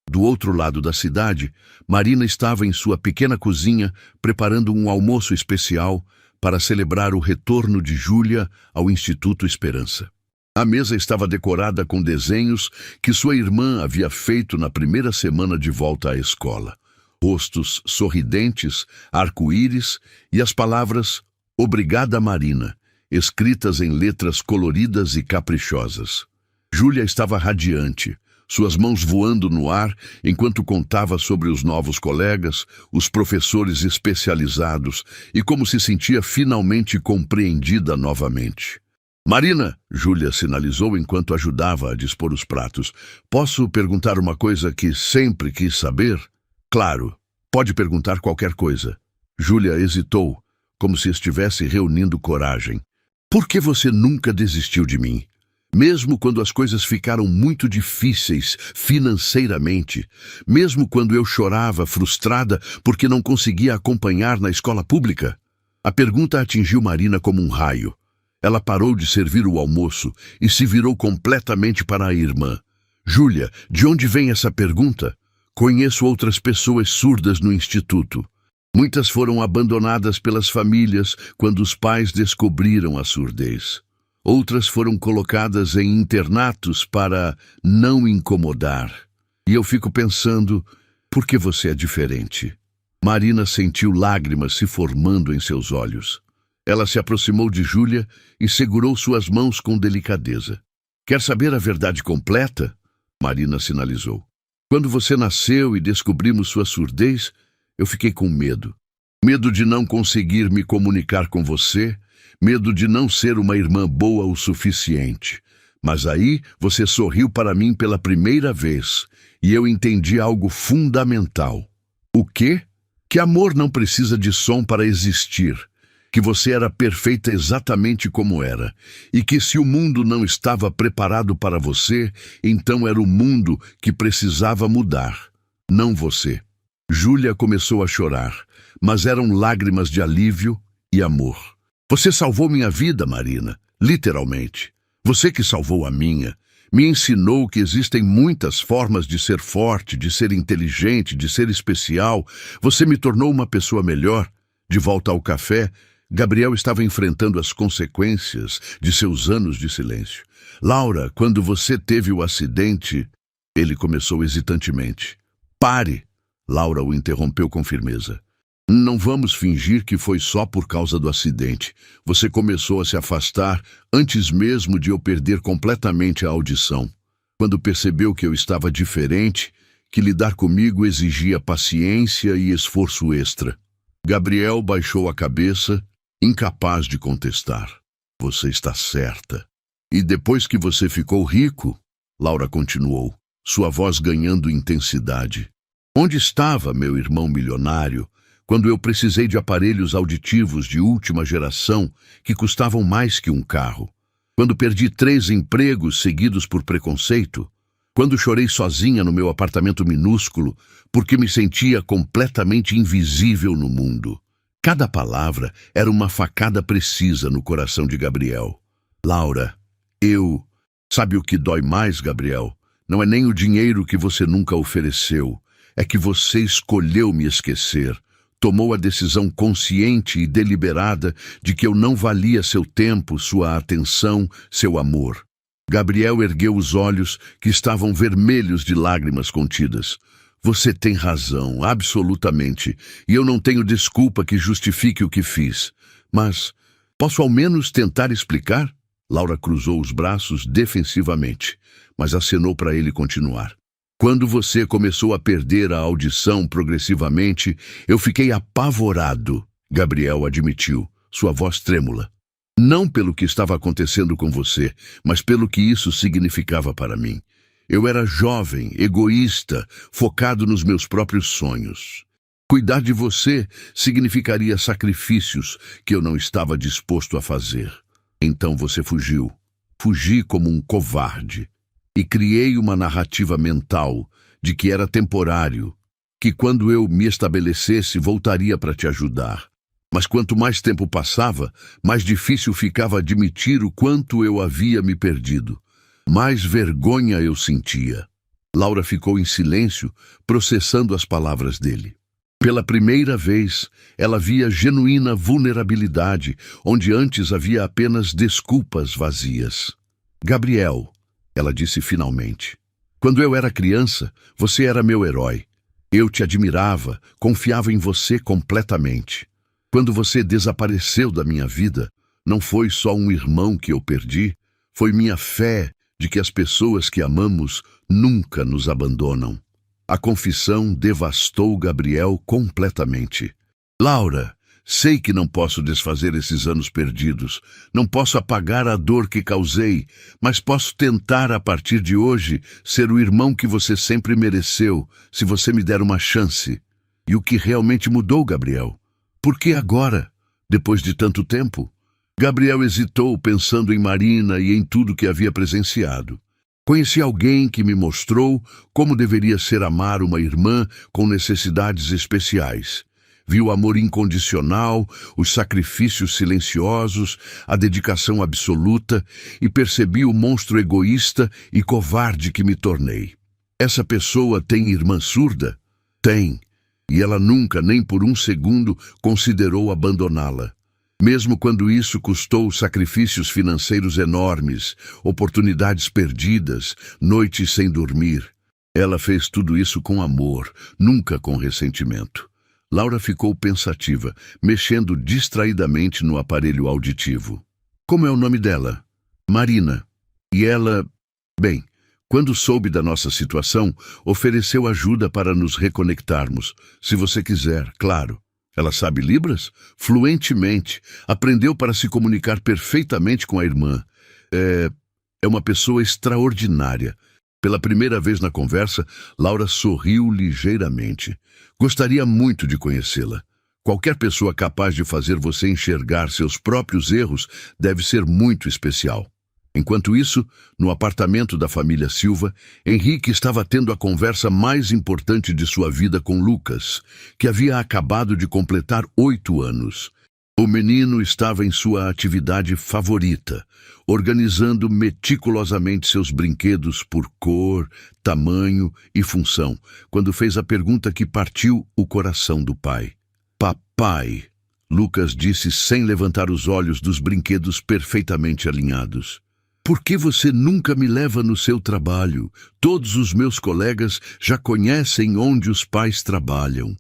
Do outro lado da cidade, Marina estava em sua pequena cozinha preparando um almoço especial para celebrar o retorno de Júlia ao Instituto Esperança. A mesa estava decorada com desenhos que sua irmã havia feito na primeira semana de volta à escola. Rostos sorridentes, arco-íris e as palavras "Obrigada, Marina", escritas em letras coloridas e caprichosas. Júlia estava radiante, suas mãos voando no ar enquanto contava sobre os novos colegas, os professores especializados e como se sentia finalmente compreendida novamente. "Marina", Júlia sinalizou enquanto ajudava a dispor os pratos. "Posso perguntar uma coisa que sempre quis saber?" "Claro, pode perguntar qualquer coisa." Júlia hesitou, como se estivesse reunindo coragem. "Por que você nunca desistiu de mim? Mesmo quando as coisas ficaram muito difíceis financeiramente, mesmo quando eu chorava frustrada porque não conseguia acompanhar na escola pública?" A pergunta atingiu Marina como um raio. Ela parou de servir o almoço e se virou completamente para a irmã. "Júlia, de onde vem essa pergunta? Conheço outras pessoas surdas no instituto. Muitas foram abandonadas pelas famílias quando os pais descobriram a surdez. Outras foram colocadas em internatos para não incomodar. E eu fico pensando, por que você é diferente?" Marina sentiu lágrimas se formando em seus olhos. Ela se aproximou de Júlia e segurou suas mãos com delicadeza. "Quer saber a verdade completa?" Marina sinalizou. "Quando você nasceu e descobrimos sua surdez, eu fiquei com medo. Medo de não conseguir me comunicar com você, medo de não ser uma irmã boa o suficiente. Mas aí você sorriu para mim pela primeira vez e eu entendi algo fundamental." "O quê?" "Que amor não precisa de som para existir. Que você era perfeita exatamente como era, e que se o mundo não estava preparado para você, então era o mundo que precisava mudar, não você." Júlia começou a chorar, mas eram lágrimas de alívio e amor. "Você salvou minha vida, Marina, literalmente. Você que salvou a minha. Me ensinou que existem muitas formas de ser forte, de ser inteligente, de ser especial. Você me tornou uma pessoa melhor." De volta ao café, Gabriel estava enfrentando as consequências de seus anos de silêncio. "Laura, quando você teve o acidente..." Ele começou hesitantemente. "Pare!" Laura o interrompeu com firmeza. "Não vamos fingir que foi só por causa do acidente. Você começou a se afastar antes mesmo de eu perder completamente a audição. Quando percebeu que eu estava diferente, que lidar comigo exigia paciência e esforço extra." Gabriel baixou a cabeça, incapaz de contestar. "Você está certa. E depois que você ficou rico..." Laura continuou, sua voz ganhando intensidade. "Onde estava meu irmão milionário quando eu precisei de aparelhos auditivos de última geração que custavam mais que um carro? Quando perdi 3 empregos seguidos por preconceito? Quando chorei sozinha no meu apartamento minúsculo porque me sentia completamente invisível no mundo?" Cada palavra era uma facada precisa no coração de Gabriel. "Laura, Sabe o que dói mais, Gabriel? Não é nem o dinheiro que você nunca ofereceu. É que você escolheu me esquecer. Tomou a decisão consciente e deliberada de que eu não valia seu tempo, sua atenção, seu amor." Gabriel ergueu os olhos, que estavam vermelhos de lágrimas contidas. "Você tem razão, absolutamente, e eu não tenho desculpa que justifique o que fiz. Mas posso ao menos tentar explicar?" Laura cruzou os braços defensivamente, mas acenou para ele continuar. "Quando você começou a perder a audição progressivamente, eu fiquei apavorado", Gabriel admitiu, sua voz trêmula. "Não pelo que estava acontecendo com você, mas pelo que isso significava para mim. Eu era jovem, egoísta, focado nos meus próprios sonhos. Cuidar de você significaria sacrifícios que eu não estava disposto a fazer. Então você fugiu. Fugi como um covarde. E criei uma narrativa mental de que era temporário, que quando eu me estabelecesse voltaria para te ajudar. Mas quanto mais tempo passava, mais difícil ficava admitir o quanto eu havia me perdido. Mais vergonha eu sentia. Laura ficou em silêncio, processando as palavras dele. Pela primeira vez, ela via genuína vulnerabilidade, onde antes havia apenas desculpas vazias. Gabriel, ela disse finalmente, quando eu era criança, você era meu herói. Eu te admirava, confiava em você completamente. Quando você desapareceu da minha vida, não foi só um irmão que eu perdi, foi minha fé de que as pessoas que amamos nunca nos abandonam. A confissão devastou Gabriel completamente. Laura, sei que não posso desfazer esses anos perdidos, não posso apagar a dor que causei, mas posso tentar a partir de hoje ser o irmão que você sempre mereceu, se você me der uma chance. E o que realmente mudou, Gabriel? Por que agora, depois de tanto tempo? Gabriel hesitou, pensando em Marina e em tudo que havia presenciado. Conheci alguém que me mostrou como deveria ser amar uma irmã com necessidades especiais. Vi o amor incondicional, os sacrifícios silenciosos, a dedicação absoluta e percebi o monstro egoísta e covarde que me tornei. Essa pessoa tem irmã surda? Tem. E ela nunca, nem por um segundo, considerou abandoná-la. Mesmo quando isso custou sacrifícios financeiros enormes, oportunidades perdidas, noites sem dormir. Ela fez tudo isso com amor, nunca com ressentimento. Laura ficou pensativa, mexendo distraidamente no aparelho auditivo. Como é o nome dela? Marina. E ela... Bem, quando soube da nossa situação, ofereceu ajuda para nos reconectarmos. Se você quiser, claro. Ela sabe Libras? Fluentemente. Aprendeu para se comunicar perfeitamente com a irmã. É uma pessoa extraordinária. Pela primeira vez na conversa, Laura sorriu ligeiramente. Gostaria muito de conhecê-la. Qualquer pessoa capaz de fazer você enxergar seus próprios erros deve ser muito especial. Enquanto isso, no apartamento da família Silva, Henrique estava tendo a conversa mais importante de sua vida com Lucas, que havia acabado de completar 8 anos. O menino estava em sua atividade favorita, organizando meticulosamente seus brinquedos por cor, tamanho e função, quando fez a pergunta que partiu o coração do pai. Papai, Lucas disse sem levantar os olhos dos brinquedos perfeitamente alinhados. Por que você nunca me leva no seu trabalho? Todos os meus colegas já conhecem onde os pais trabalham.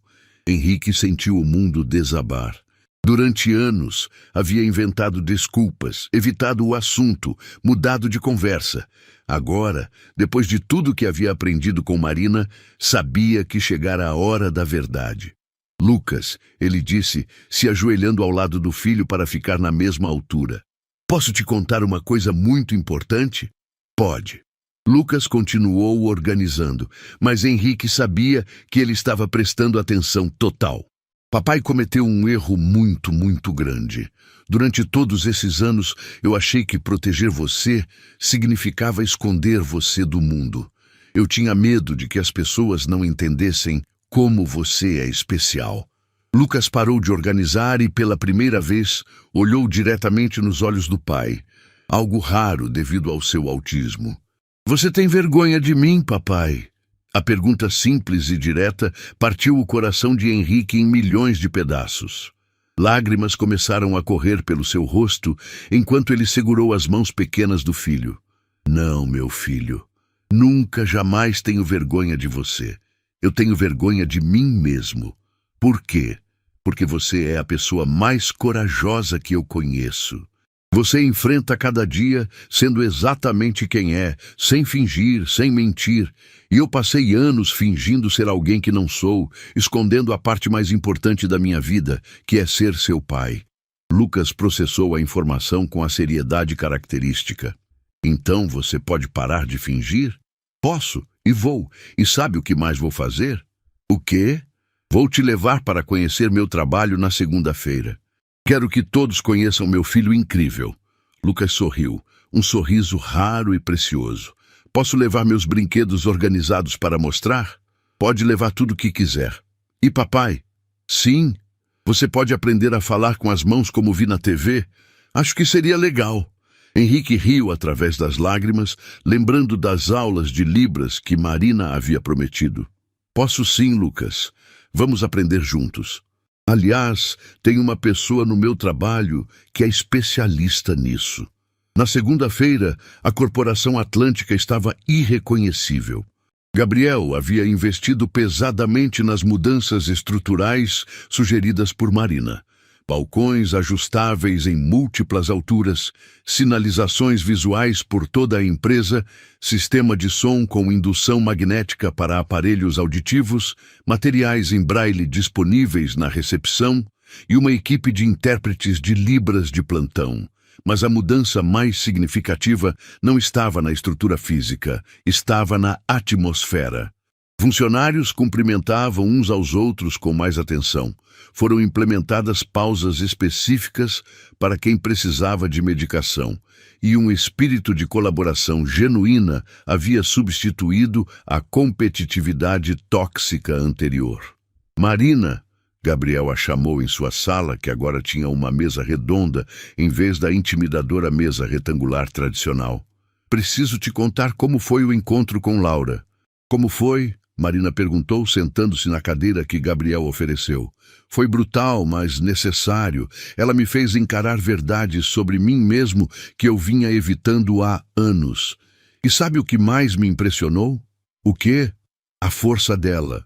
Henrique sentiu o mundo desabar. Durante anos, havia inventado desculpas, evitado o assunto, mudado de conversa. Agora, depois de tudo que havia aprendido com Marina, sabia que chegara a hora da verdade. Lucas, ele disse, se ajoelhando ao lado do filho para ficar na mesma altura. Posso te contar uma coisa muito importante? Pode. Lucas continuou organizando, mas Henrique sabia que ele estava prestando atenção total. Papai cometeu um erro muito grande. Durante todos esses anos, eu achei que proteger você significava esconder você do mundo. Eu tinha medo de que as pessoas não entendessem como você é especial. Lucas parou de organizar e, pela primeira vez, olhou diretamente nos olhos do pai, algo raro devido ao seu autismo. Você tem vergonha de mim, papai? A pergunta simples e direta partiu o coração de Henrique em milhões de pedaços. Lágrimas começaram a correr pelo seu rosto enquanto ele segurou as mãos pequenas do filho. Não, meu filho, nunca, jamais tenho vergonha de você. Eu tenho vergonha de mim mesmo. Por quê? Porque você é a pessoa mais corajosa que eu conheço. Você enfrenta cada dia sendo exatamente quem é, sem fingir, sem mentir. E eu passei anos fingindo ser alguém que não sou, escondendo a parte mais importante da minha vida, que é ser seu pai. Lucas processou a informação com a seriedade característica. Então você pode parar de fingir? Posso, e vou. E sabe o que mais vou fazer? O quê? Vou te levar para conhecer meu trabalho na segunda-feira. Quero que todos conheçam meu filho incrível. Lucas sorriu, um sorriso raro e precioso. Posso levar meus brinquedos organizados para mostrar? Pode levar tudo o que quiser. E papai? Sim. Você pode aprender a falar com as mãos como vi na TV? Acho que seria legal. Henrique riu através das lágrimas, lembrando das aulas de Libras que Marina havia prometido. Posso sim, Lucas. Vamos aprender juntos. Aliás, tem uma pessoa no meu trabalho que é especialista nisso. Na segunda-feira, a Corporação Atlântica estava irreconhecível. Gabriel havia investido pesadamente nas mudanças estruturais sugeridas por Marina. Balcões ajustáveis em múltiplas alturas, sinalizações visuais por toda a empresa, sistema de som com indução magnética para aparelhos auditivos, materiais em braille disponíveis na recepção e uma equipe de intérpretes de Libras de plantão. Mas a mudança mais significativa não estava na estrutura física, estava na atmosfera. Funcionários cumprimentavam uns aos outros com mais atenção. Foram implementadas pausas específicas para quem precisava de medicação, e um espírito de colaboração genuína havia substituído a competitividade tóxica anterior. Marina, Gabriel a chamou em sua sala, que agora tinha uma mesa redonda em vez da intimidadora mesa retangular tradicional. Preciso te contar como foi o encontro com Laura. Como foi? Marina perguntou, sentando-se na cadeira que Gabriel ofereceu. Foi brutal, mas necessário. Ela me fez encarar verdades sobre mim mesmo que eu vinha evitando há anos. E sabe o que mais me impressionou? O quê? A força dela.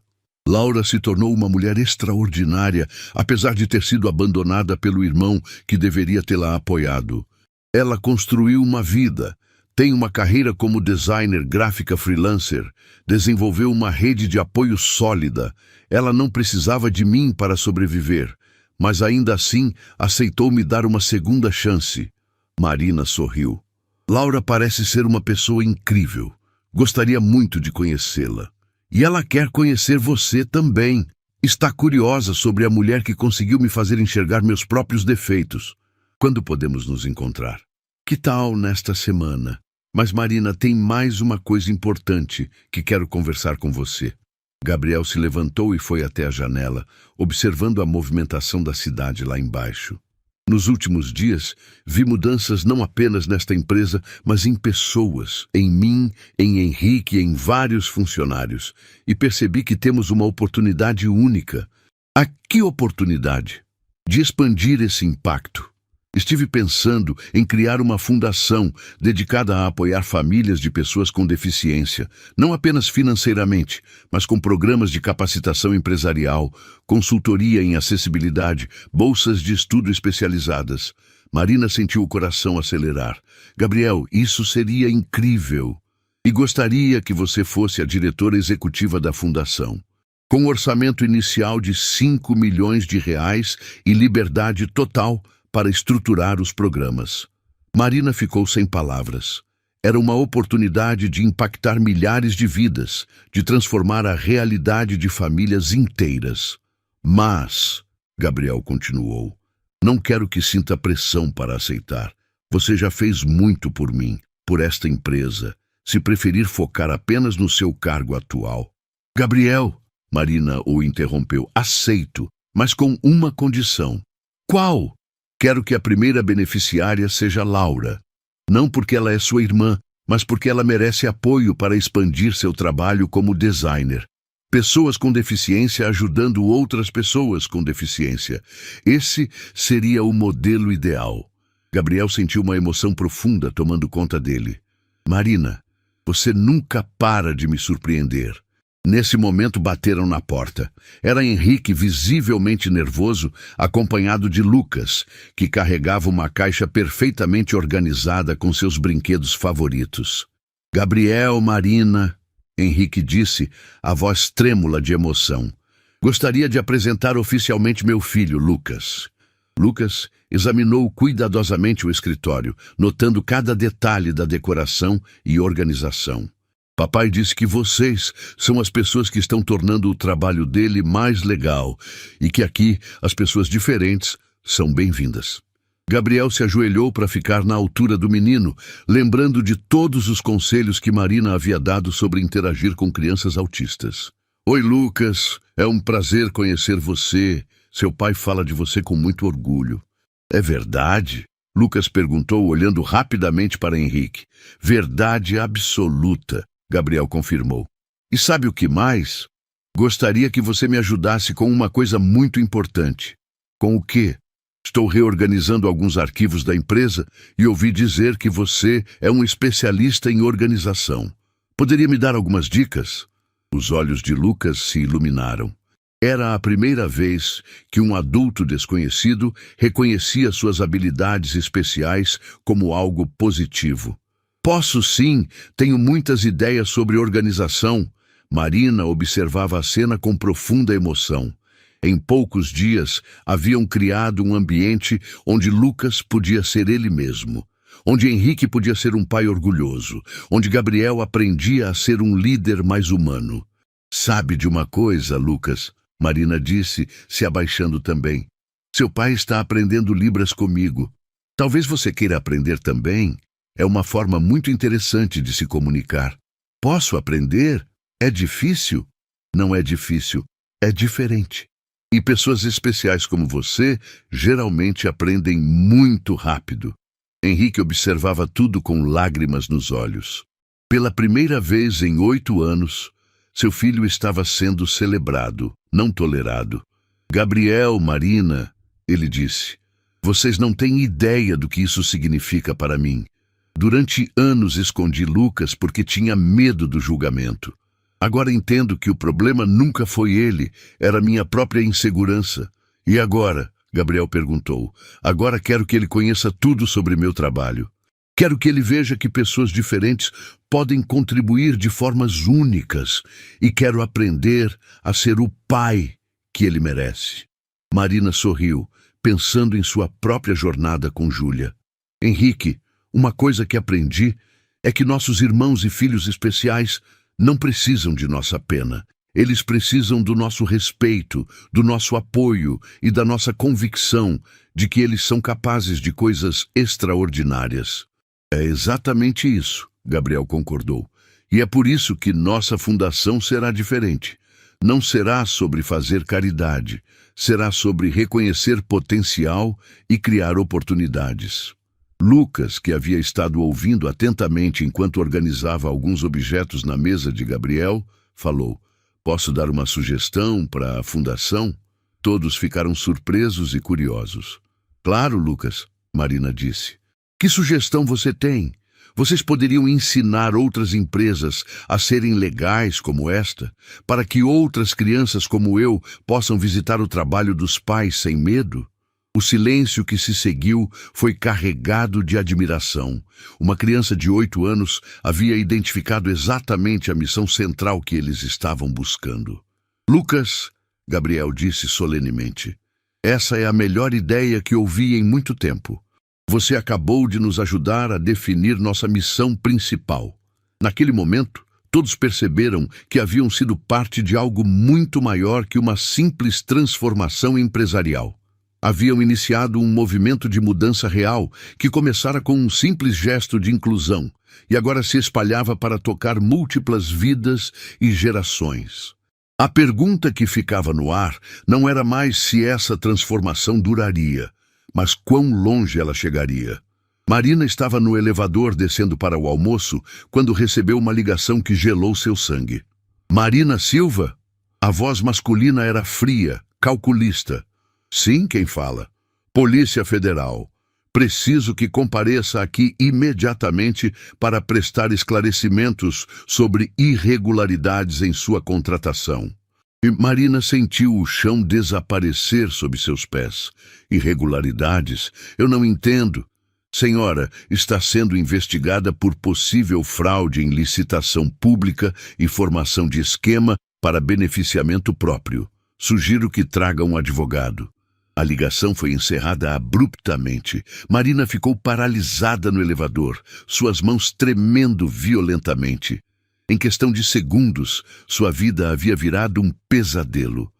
Laura se tornou uma mulher extraordinária, apesar de ter sido abandonada pelo irmão que deveria tê-la apoiado. Ela construiu uma vida, tem uma carreira como designer gráfica freelancer, desenvolveu uma rede de apoio sólida. Ela não precisava de mim para sobreviver, mas ainda assim aceitou me dar uma segunda chance. Marina sorriu. Laura parece ser uma pessoa incrível. Gostaria muito de conhecê-la. E ela quer conhecer você também. Está curiosa sobre a mulher que conseguiu me fazer enxergar meus próprios defeitos. Quando podemos nos encontrar? Que tal nesta semana? Mas Marina, tem mais uma coisa importante que quero conversar com você. Gabriel se levantou e foi até a janela, observando a movimentação da cidade lá embaixo. Nos últimos dias, vi mudanças não apenas nesta empresa, mas em pessoas, em mim, em Henrique e em vários funcionários, e percebi que temos uma oportunidade única. A que oportunidade? De expandir esse impacto. Estive pensando em criar uma fundação dedicada a apoiar famílias de pessoas com deficiência, não apenas financeiramente, mas com programas de capacitação empresarial, consultoria em acessibilidade, bolsas de estudo especializadas. Marina sentiu o coração acelerar. Gabriel, isso seria incrível. E gostaria que você fosse a diretora executiva da fundação. Com um orçamento inicial de R$5 milhões e liberdade total para estruturar os programas. Marina ficou sem palavras. Era uma oportunidade de impactar milhares de vidas, de transformar a realidade de famílias inteiras. Mas, Gabriel continuou, não quero que sinta pressão para aceitar. Você já fez muito por mim, por esta empresa. Se preferir focar apenas no seu cargo atual. Gabriel, Marina o interrompeu, aceito, mas com uma condição. Qual? Quero que a primeira beneficiária seja Laura. Não porque ela é sua irmã, mas porque ela merece apoio para expandir seu trabalho como designer. Pessoas com deficiência ajudando outras pessoas com deficiência. Esse seria o modelo ideal. Gabriel sentiu uma emoção profunda tomando conta dele. Marina, você nunca para de me surpreender. Nesse momento bateram na porta. Era Henrique, visivelmente nervoso, acompanhado de Lucas, que carregava uma caixa perfeitamente organizada com seus brinquedos favoritos. Gabriel, Marina, Henrique disse, a voz trêmula de emoção. Gostaria de apresentar oficialmente meu filho, Lucas. Lucas examinou cuidadosamente o escritório, notando cada detalhe da decoração e organização. Papai disse que vocês são as pessoas que estão tornando o trabalho dele mais legal e que aqui as pessoas diferentes são bem-vindas. Gabriel se ajoelhou para ficar na altura do menino, lembrando de todos os conselhos que Marina havia dado sobre interagir com crianças autistas. Oi, Lucas, é um prazer conhecer você. Seu pai fala de você com muito orgulho. É verdade? Lucas perguntou, olhando rapidamente para Henrique. Verdade absoluta, Gabriel confirmou. E sabe o que mais? Gostaria que você me ajudasse com uma coisa muito importante. Com o quê? Estou reorganizando alguns arquivos da empresa e ouvi dizer que você é um especialista em organização. Poderia me dar algumas dicas? Os olhos de Lucas se iluminaram. Era a primeira vez que um adulto desconhecido reconhecia suas habilidades especiais como algo positivo. Posso sim, tenho muitas ideias sobre organização. Marina observava a cena com profunda emoção. Em poucos dias, haviam criado um ambiente onde Lucas podia ser ele mesmo, onde Henrique podia ser um pai orgulhoso, onde Gabriel aprendia a ser um líder mais humano. Sabe de uma coisa, Lucas? Marina disse, se abaixando também. Seu pai está aprendendo Libras comigo. Talvez você queira aprender também. É uma forma muito interessante de se comunicar. Posso aprender? É difícil? Não é difícil, é diferente. E pessoas especiais como você geralmente aprendem muito rápido. Henrique observava tudo com lágrimas nos olhos. Pela primeira vez em 8 anos, seu filho estava sendo celebrado, não tolerado. Gabriel, Marina, ele disse, vocês não têm ideia do que isso significa para mim. Durante anos escondi Lucas porque tinha medo do julgamento. Agora entendo que o problema nunca foi ele, era minha própria insegurança. E agora? Gabriel perguntou. Agora quero que ele conheça tudo sobre meu trabalho. Quero que ele veja que pessoas diferentes podem contribuir de formas únicas. E quero aprender a ser o pai que ele merece. Marina sorriu, pensando em sua própria jornada com Júlia. Henrique, uma coisa que aprendi é que nossos irmãos e filhos especiais não precisam de nossa pena. Eles precisam do nosso respeito, do nosso apoio e da nossa convicção de que eles são capazes de coisas extraordinárias. É exatamente isso, Gabriel concordou. E é por isso que nossa fundação será diferente. Não será sobre fazer caridade, será sobre reconhecer potencial e criar oportunidades. Lucas, que havia estado ouvindo atentamente enquanto organizava alguns objetos na mesa de Gabriel, falou, posso dar uma sugestão para a fundação? Todos ficaram surpresos e curiosos. Claro, Lucas, Marina disse. Que sugestão você tem? Vocês poderiam ensinar outras empresas a serem legais como esta, para que outras crianças como eu possam visitar o trabalho dos pais sem medo? O silêncio que se seguiu foi carregado de admiração. Uma criança de 8 anos havia identificado exatamente a missão central que eles estavam buscando. Lucas, Gabriel disse solenemente, essa é a melhor ideia que ouvi em muito tempo. Você acabou de nos ajudar a definir nossa missão principal. Naquele momento, todos perceberam que haviam sido parte de algo muito maior que uma simples transformação empresarial. Haviam iniciado um movimento de mudança real que começara com um simples gesto de inclusão e agora se espalhava para tocar múltiplas vidas e gerações. A pergunta que ficava no ar não era mais se essa transformação duraria, mas quão longe ela chegaria. Marina estava no elevador descendo para o almoço quando recebeu uma ligação que gelou seu sangue. Marina Silva? A voz masculina era fria, calculista. Sim, quem fala? Polícia Federal. Preciso que compareça aqui imediatamente para prestar esclarecimentos sobre irregularidades em sua contratação. E Marina sentiu o chão desaparecer sob seus pés. Irregularidades? Eu não entendo. Senhora, está sendo investigada por possível fraude em licitação pública e formação de esquema para beneficiamento próprio. Sugiro que traga um advogado. A ligação foi encerrada abruptamente. Marina ficou paralisada no elevador, suas mãos tremendo violentamente. Em questão de segundos, sua vida havia virado um pesadelo.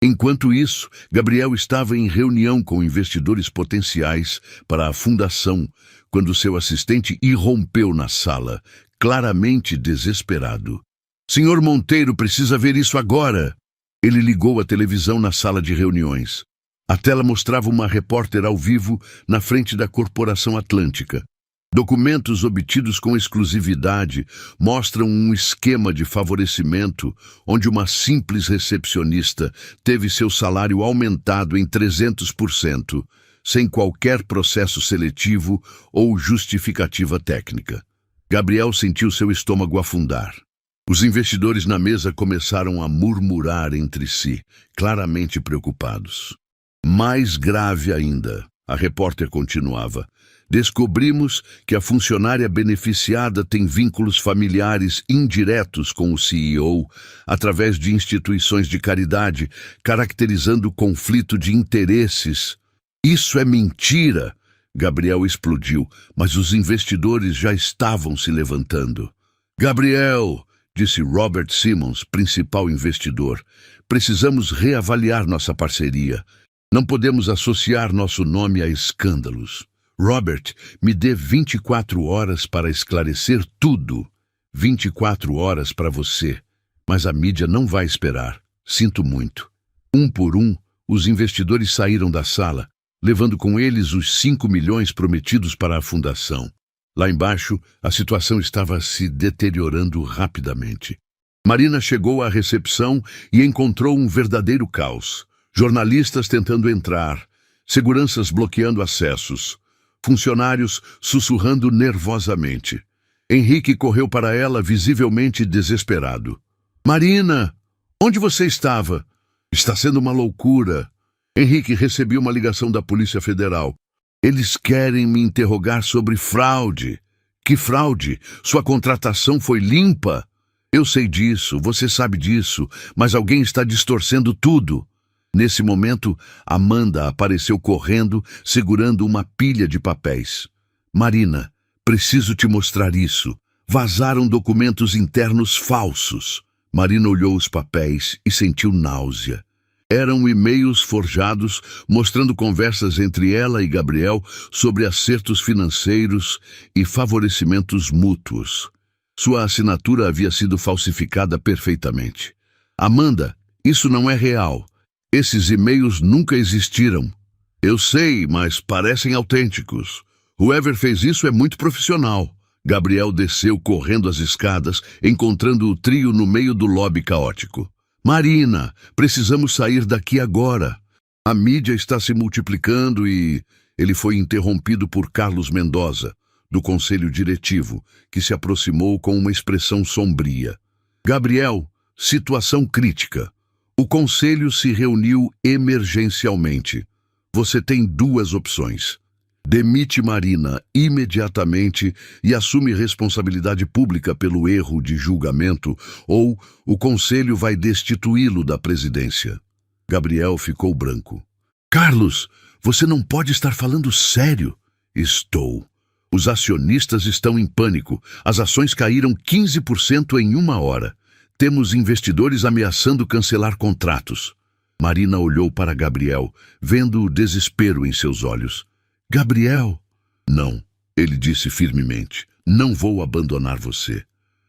Enquanto isso, Gabriel estava em reunião com investidores potenciais para a fundação, quando seu assistente irrompeu na sala, claramente desesperado. Senhor Monteiro precisa ver isso agora. Ele ligou a televisão na sala de reuniões. A tela mostrava uma repórter ao vivo na frente da Corporação Atlântica. Documentos obtidos com exclusividade mostram um esquema de favorecimento onde uma simples recepcionista teve seu salário aumentado em 300%, sem qualquer processo seletivo ou justificativa técnica. Gabriel sentiu seu estômago afundar. Os investidores na mesa começaram a murmurar entre si, claramente preocupados. Mais grave ainda, a repórter continuava. Descobrimos que a funcionária beneficiada tem vínculos familiares indiretos com o CEO através de instituições de caridade, caracterizando o conflito de interesses. Isso é mentira! Gabriel explodiu, mas os investidores já estavam se levantando. Gabriel, disse Robert Simmons, principal investidor, precisamos reavaliar nossa parceria. Não podemos associar nosso nome a escândalos. Robert, me dê 24 horas para esclarecer tudo. 24 horas para você. Mas a mídia não vai esperar. Sinto muito. Um por um, os investidores saíram da sala, levando com eles os 5 milhões prometidos para a fundação. Lá embaixo, a situação estava se deteriorando rapidamente. Marina chegou à recepção e encontrou um verdadeiro caos. Jornalistas tentando entrar, seguranças bloqueando acessos, funcionários sussurrando nervosamente. Henrique correu para ela, visivelmente desesperado. Marina, onde você estava? Está sendo uma loucura. Henrique recebeu uma ligação da Polícia Federal. Eles querem me interrogar sobre fraude. Que fraude? Sua contratação foi limpa? Eu sei disso, você sabe disso, mas alguém está distorcendo tudo. Nesse momento, Amanda apareceu correndo, segurando uma pilha de papéis. Marina, preciso te mostrar isso. Vazaram documentos internos falsos. Marina olhou os papéis e sentiu náusea. Eram e-mails forjados mostrando conversas entre ela e Gabriel sobre acertos financeiros e favorecimentos mútuos. Sua assinatura havia sido falsificada perfeitamente. Amanda, isso não é real. Esses e-mails nunca existiram. Eu sei, mas parecem autênticos. Whoever fez isso é muito profissional. Gabriel desceu correndo as escadas, encontrando o trio no meio do lobby caótico. Marina, precisamos sair daqui agora. A mídia está se multiplicando e... Ele foi interrompido por Carlos Mendoza, do Conselho Diretivo, que se aproximou com uma expressão sombria. Gabriel, situação crítica. O conselho se reuniu emergencialmente. Você tem 2 opções. Demite Marina imediatamente e assume responsabilidade pública pelo erro de julgamento, ou o conselho vai destituí-lo da presidência. Gabriel ficou branco. Carlos, você não pode estar falando sério. Estou. Os acionistas estão em pânico. As ações caíram 15% em 1 hora. Temos investidores ameaçando cancelar contratos. Marina olhou para Gabriel, vendo o desespero em seus olhos. Gabriel? Não, ele disse firmemente. Não vou abandonar você.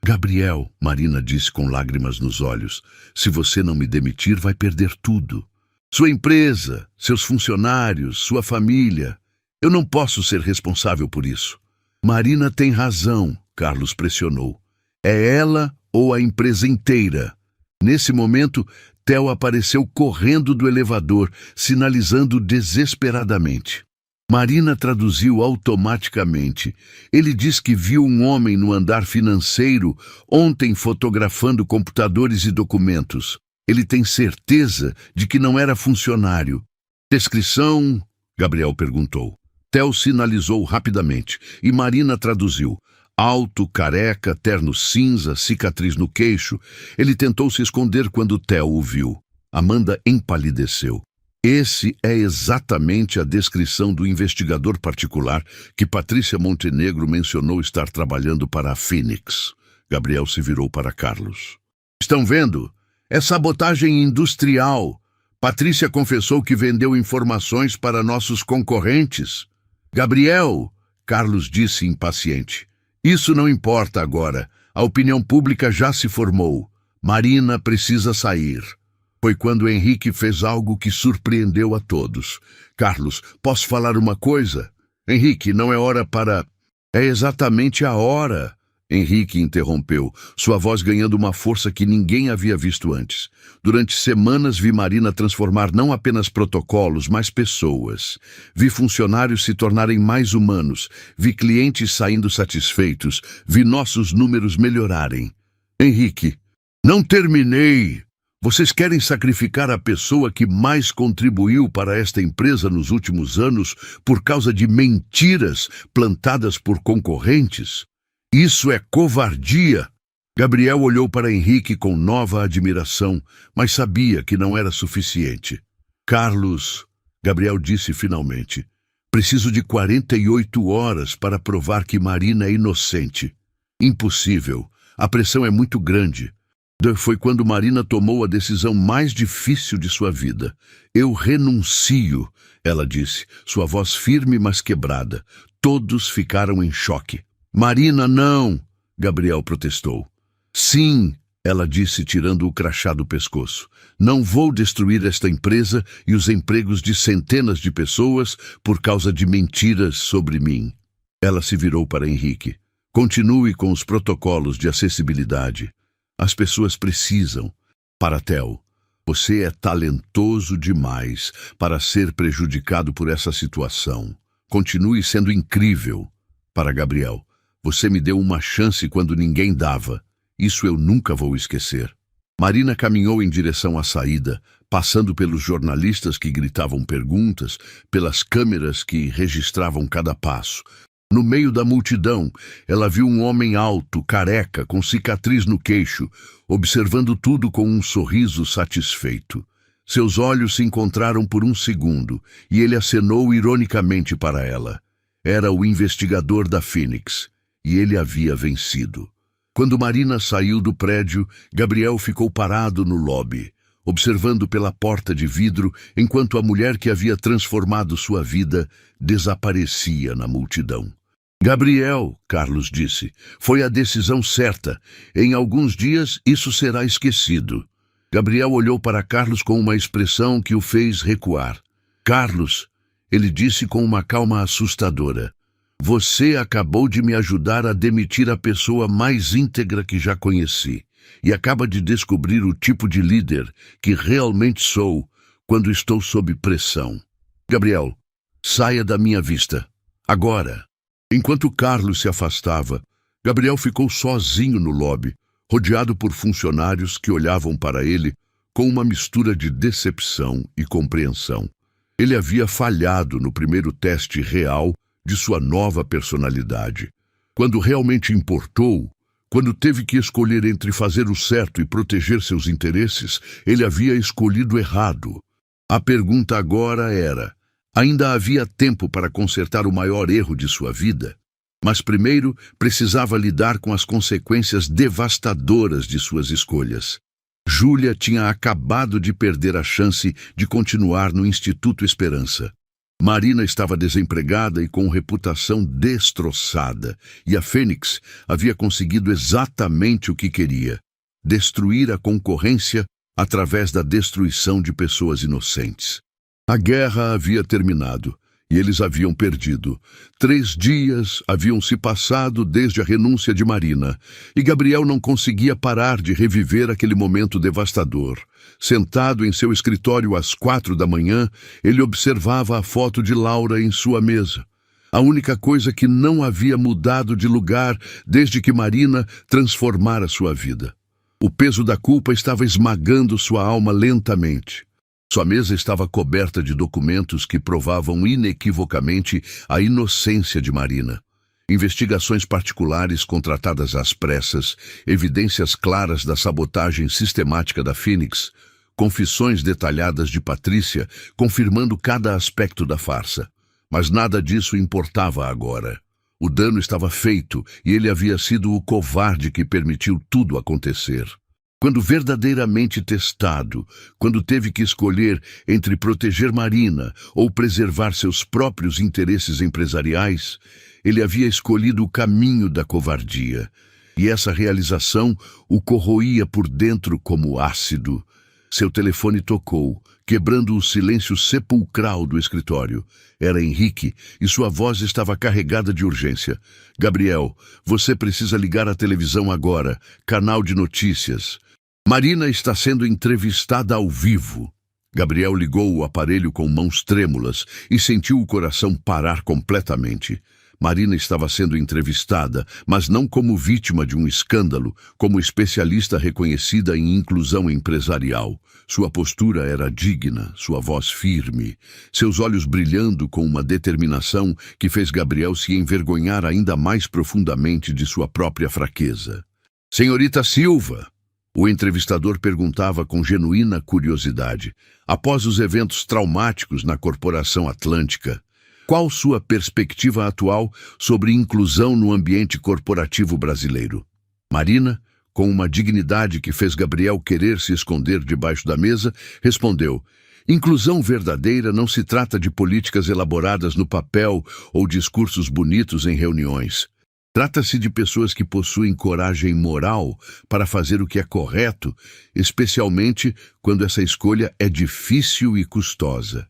Gabriel, Marina disse com lágrimas nos olhos, se você não me demitir, vai perder tudo. Sua empresa, seus funcionários, sua família. Eu não posso ser responsável por isso. Marina tem razão, Carlos pressionou. É ela ou a empresa inteira. Nesse momento, Theo apareceu correndo do elevador, sinalizando desesperadamente. Marina traduziu automaticamente. Ele diz que viu um homem no andar financeiro ontem fotografando computadores e documentos. Ele tem certeza de que não era funcionário. Descrição? Gabriel perguntou. Theo sinalizou rapidamente e Marina traduziu. Alto, careca, terno cinza, cicatriz no queixo. Ele tentou se esconder quando Theo o viu. Amanda empalideceu. Esse é exatamente a descrição do investigador particular que Patrícia Montenegro mencionou estar trabalhando para a Phoenix. Gabriel se virou para Carlos. Estão vendo? É sabotagem industrial. Patrícia confessou que vendeu informações para nossos concorrentes. Gabriel, Carlos disse impaciente. Isso não importa agora. A opinião pública já se formou. Marina precisa sair. Foi quando Henrique fez algo que surpreendeu a todos. Carlos, posso falar uma coisa? Henrique, não é hora para... É exatamente a hora. Henrique interrompeu, sua voz ganhando uma força que ninguém havia visto antes. Durante semanas vi Marina transformar não apenas protocolos, mas pessoas. Vi funcionários se tornarem mais humanos, vi clientes saindo satisfeitos, vi nossos números melhorarem. Henrique, não terminei. Vocês querem sacrificar a pessoa que mais contribuiu para esta empresa nos últimos anos por causa de mentiras plantadas por concorrentes? Isso é covardia. Gabriel olhou para Henrique com nova admiração, mas sabia que não era suficiente. Carlos, Gabriel disse finalmente, preciso de 48 horas para provar que Marina é inocente. Impossível. A pressão é muito grande. Foi quando Marina tomou a decisão mais difícil de sua vida. Eu renuncio, ela disse, sua voz firme mas quebrada. Todos ficaram em choque. Marina, não! Gabriel protestou. Sim, ela disse, tirando o crachá do pescoço. Não vou destruir esta empresa e os empregos de centenas de pessoas por causa de mentiras sobre mim. Ela se virou para Henrique. Continue com os protocolos de acessibilidade. As pessoas precisam. Paratel, você é talentoso demais para ser prejudicado por essa situação. Continue sendo incrível. Para Gabriel, você me deu uma chance quando ninguém dava. Isso eu nunca vou esquecer. Marina caminhou em direção à saída, passando pelos jornalistas que gritavam perguntas, pelas câmeras que registravam cada passo. No meio da multidão, ela viu um homem alto, careca, com cicatriz no queixo, observando tudo com um sorriso satisfeito. Seus olhos se encontraram por um segundo, e ele acenou ironicamente para ela. Era o investigador da Phoenix, e ele havia vencido. Quando Marina saiu do prédio, Gabriel ficou parado no lobby, observando pela porta de vidro enquanto a mulher que havia transformado sua vida desaparecia na multidão. Gabriel, Carlos disse, foi a decisão certa. Em alguns dias isso será esquecido. Gabriel olhou para Carlos com uma expressão que o fez recuar. Carlos, ele disse com uma calma assustadora, você acabou de me ajudar a demitir a pessoa mais íntegra que já conheci e acaba de descobrir o tipo de líder que realmente sou quando estou sob pressão. Gabriel, saia da minha vista. Agora. Enquanto Carlos se afastava, Gabriel ficou sozinho no lobby, rodeado por funcionários que olhavam para ele com uma mistura de decepção e compreensão. Ele havia falhado no primeiro teste real de sua nova personalidade. Quando realmente importou, quando teve que escolher entre fazer o certo e proteger seus interesses, ele havia escolhido errado. A pergunta agora era, ainda havia tempo para consertar o maior erro de sua vida? Mas primeiro precisava lidar com as consequências devastadoras de suas escolhas. Júlia tinha acabado de perder a chance de continuar no Instituto Esperança. Marina estava desempregada e com reputação destroçada, e a Fênix havia conseguido exatamente o que queria: destruir a concorrência através da destruição de pessoas inocentes. A guerra havia terminado, e eles haviam perdido. 3 dias haviam se passado desde a renúncia de Marina, e Gabriel não conseguia parar de reviver aquele momento devastador. Sentado em seu escritório às 4 da manhã, ele observava a foto de Laura em sua mesa. A única coisa que não havia mudado de lugar desde que Marina transformara sua vida. O peso da culpa estava esmagando sua alma lentamente. Sua mesa estava coberta de documentos que provavam inequivocamente a inocência de Marina. Investigações particulares contratadas às pressas, evidências claras da sabotagem sistemática da Phoenix, confissões detalhadas de Patrícia, confirmando cada aspecto da farsa. Mas nada disso importava agora. O dano estava feito e ele havia sido o covarde que permitiu tudo acontecer. Quando verdadeiramente testado, quando teve que escolher entre proteger Marina ou preservar seus próprios interesses empresariais, ele havia escolhido o caminho da covardia. E essa realização o corroía por dentro como ácido. Seu telefone tocou, quebrando o silêncio sepulcral do escritório. Era Henrique, e sua voz estava carregada de urgência. "Gabriel, você precisa ligar a televisão agora. Canal de notícias. Marina está sendo entrevistada ao vivo." Gabriel ligou o aparelho com mãos trêmulas e sentiu o coração parar completamente. Marina estava sendo entrevistada, mas não como vítima de um escândalo, como especialista reconhecida em inclusão empresarial. Sua postura era digna, sua voz firme, seus olhos brilhando com uma determinação que fez Gabriel se envergonhar ainda mais profundamente de sua própria fraqueza. "Senhorita Silva", o entrevistador perguntava com genuína curiosidade, após os eventos traumáticos na Corporação Atlântica, qual sua perspectiva atual sobre inclusão no ambiente corporativo brasileiro? Marina, com uma dignidade que fez Gabriel querer se esconder debaixo da mesa, respondeu: "Inclusão verdadeira não se trata de políticas elaboradas no papel ou discursos bonitos em reuniões. Trata-se de pessoas que possuem coragem moral para fazer o que é correto, especialmente quando essa escolha é difícil e custosa.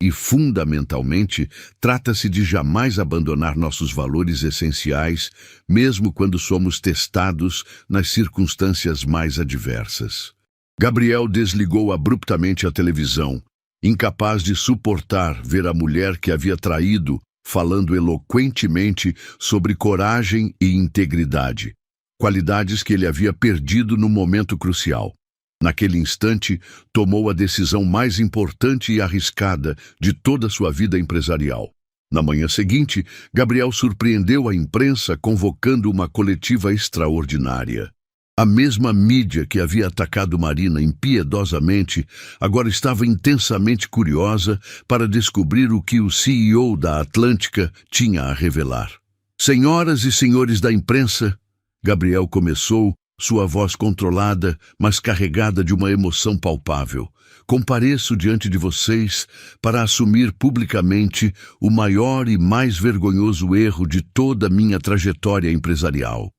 E, fundamentalmente, trata-se de jamais abandonar nossos valores essenciais, mesmo quando somos testados nas circunstâncias mais adversas." Gabriel desligou abruptamente a televisão, incapaz de suportar ver a mulher que havia traído falando eloquentemente sobre coragem e integridade, qualidades que ele havia perdido no momento crucial. Naquele instante, tomou a decisão mais importante e arriscada de toda a sua vida empresarial. Na manhã seguinte, Gabriel surpreendeu a imprensa convocando uma coletiva extraordinária. A mesma mídia que havia atacado Marina impiedosamente agora estava intensamente curiosa para descobrir o que o CEO da Atlântica tinha a revelar. "Senhoras e senhores da imprensa", Gabriel começou, sua voz controlada, mas carregada de uma emoção palpável. "Compareço diante de vocês para assumir publicamente o maior e mais vergonhoso erro de toda a minha trajetória empresarial."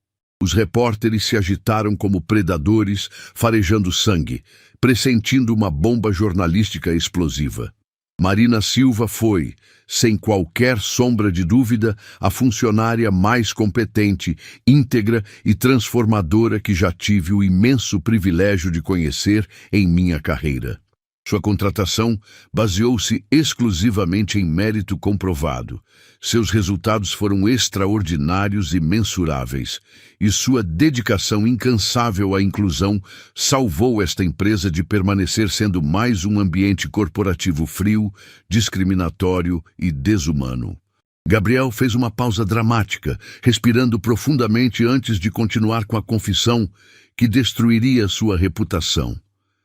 Os repórteres se agitaram como predadores, farejando sangue, pressentindo uma bomba jornalística explosiva. Marina Silva foi, sem qualquer sombra de dúvida, a funcionária mais competente, íntegra e transformadora que já tive o imenso privilégio de conhecer em minha carreira. Sua contratação baseou-se exclusivamente em mérito comprovado. Seus resultados foram extraordinários e mensuráveis, e sua dedicação incansável à inclusão salvou esta empresa de permanecer sendo mais um ambiente corporativo frio, discriminatório e desumano. Gabriel fez uma pausa dramática, respirando profundamente antes de continuar com a confissão que destruiria sua reputação.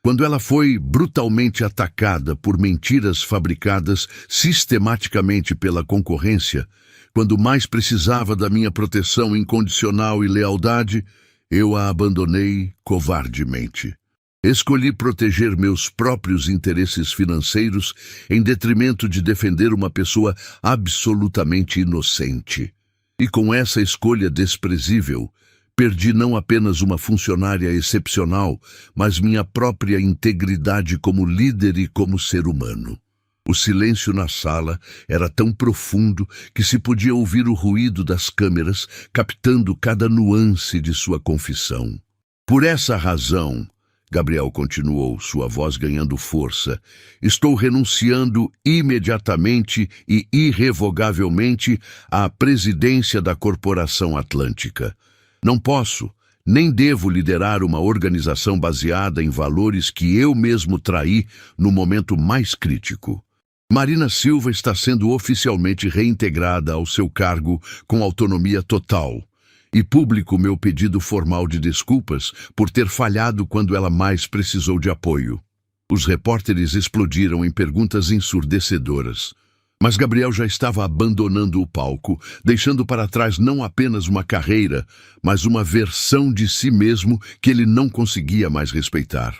Quando ela foi brutalmente atacada por mentiras fabricadas sistematicamente pela concorrência, quando mais precisava da minha proteção incondicional e lealdade, eu a abandonei covardemente. Escolhi proteger meus próprios interesses financeiros em detrimento de defender uma pessoa absolutamente inocente. E com essa escolha desprezível, perdi não apenas uma funcionária excepcional, mas minha própria integridade como líder e como ser humano. O silêncio na sala era tão profundo que se podia ouvir o ruído das câmeras, captando cada nuance de sua confissão. "Por essa razão", Gabriel continuou, sua voz ganhando força, "estou renunciando imediatamente e irrevogavelmente à presidência da Corporação Atlântica. Não posso, nem devo liderar uma organização baseada em valores que eu mesmo traí no momento mais crítico. Marina Silva está sendo oficialmente reintegrada ao seu cargo com autonomia total. E publico meu pedido formal de desculpas por ter falhado quando ela mais precisou de apoio." Os repórteres explodiram em perguntas ensurdecedoras. Mas Gabriel já estava abandonando o palco, deixando para trás não apenas uma carreira, mas uma versão de si mesmo que ele não conseguia mais respeitar.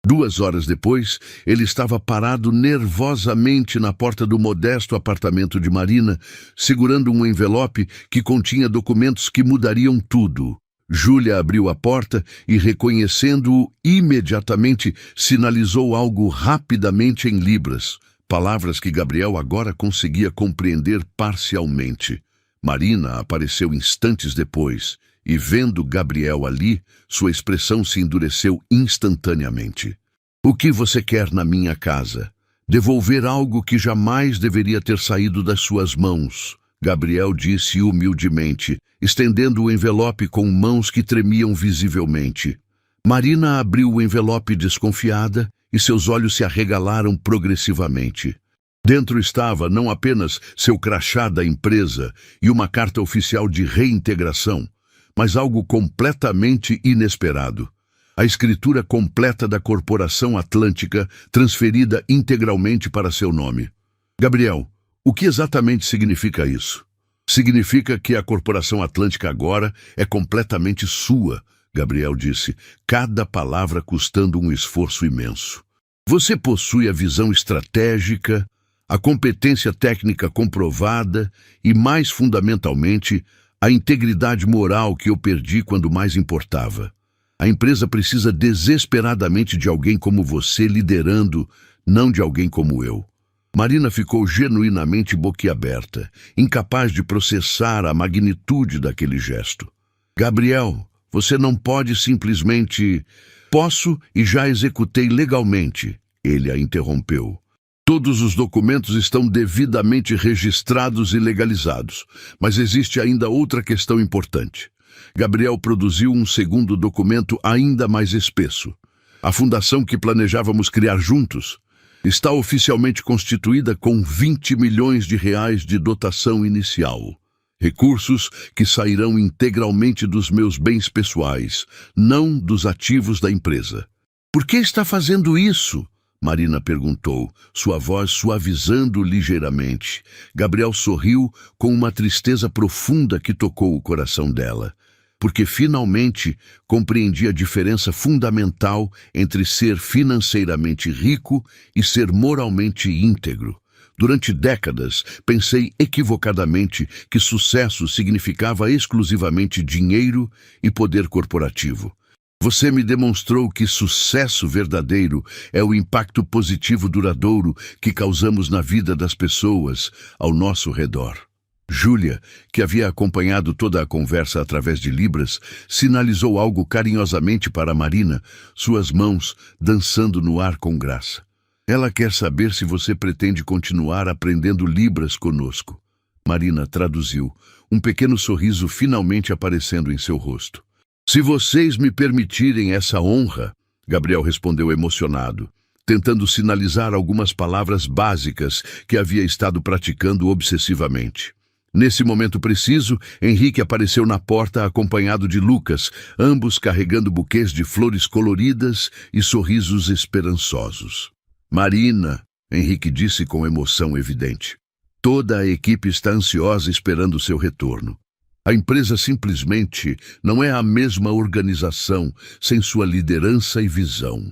2 horas depois, ele estava parado nervosamente na porta do modesto apartamento de Marina, segurando um envelope que continha documentos que mudariam tudo. Júlia abriu a porta e, reconhecendo-o imediatamente, sinalizou algo rapidamente em libras. Palavras que Gabriel agora conseguia compreender parcialmente. Marina apareceu instantes depois e, vendo Gabriel ali, sua expressão se endureceu instantaneamente. "O que você quer na minha casa? Devolver algo que jamais deveria ter saído das suas mãos", Gabriel disse humildemente, estendendo o envelope com mãos que tremiam visivelmente. Marina abriu o envelope desconfiada e seus olhos se arregalaram progressivamente. Dentro estava não apenas seu crachá da empresa e uma carta oficial de reintegração, mas algo completamente inesperado. A escritura completa da Corporação Atlântica, transferida integralmente para seu nome. "Gabriel, o que exatamente significa isso?" "Significa que a Corporação Atlântica agora é completamente sua", Gabriel disse, cada palavra custando um esforço imenso. "Você possui a visão estratégica, a competência técnica comprovada e, mais fundamentalmente, a integridade moral que eu perdi quando mais importava. A empresa precisa desesperadamente de alguém como você liderando, não de alguém como eu." Marina ficou genuinamente boquiaberta, incapaz de processar a magnitude daquele gesto. "Gabriel, você não pode simplesmente..." "Posso e já executei legalmente", ele a interrompeu. "Todos os documentos estão devidamente registrados e legalizados, mas existe ainda outra questão importante." Gabriel produziu um segundo documento ainda mais espesso. "A fundação que planejávamos criar juntos está oficialmente constituída com 20 milhões de reais de dotação inicial. Recursos que sairão integralmente dos meus bens pessoais, não dos ativos da empresa." "Por que está fazendo isso?" Marina perguntou, sua voz suavizando ligeiramente. Gabriel sorriu com uma tristeza profunda que tocou o coração dela. Porque finalmente compreendi a diferença fundamental entre ser financeiramente rico e ser moralmente íntegro. Durante décadas, pensei equivocadamente que sucesso significava exclusivamente dinheiro e poder corporativo. Você me demonstrou que sucesso verdadeiro é o impacto positivo duradouro que causamos na vida das pessoas ao nosso redor. Júlia, que havia acompanhado toda a conversa através de libras, sinalizou algo carinhosamente para Marina, suas mãos dançando no ar com graça. "Ela quer saber se você pretende continuar aprendendo libras conosco." Marina traduziu, um pequeno sorriso finalmente aparecendo em seu rosto. "Se vocês me permitirem essa honra", Gabriel respondeu emocionado, tentando sinalizar algumas palavras básicas que havia estado praticando obsessivamente. Nesse momento preciso, Henrique apareceu na porta acompanhado de Lucas, ambos carregando buquês de flores coloridas e sorrisos esperançosos. "Marina", Henrique disse com emoção evidente. "Toda a equipe está ansiosa esperando seu retorno. A empresa simplesmente não é a mesma organização sem sua liderança e visão."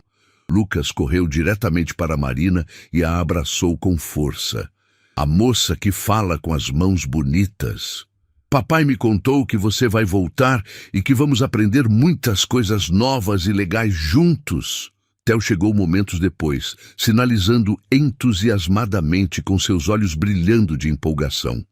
Lucas correu diretamente para Marina e a abraçou com força. "A moça que fala com as mãos bonitas. Papai me contou que você vai voltar e que vamos aprender muitas coisas novas e legais juntos." Theo chegou momentos depois, sinalizando entusiasmadamente com seus olhos brilhando de empolgação.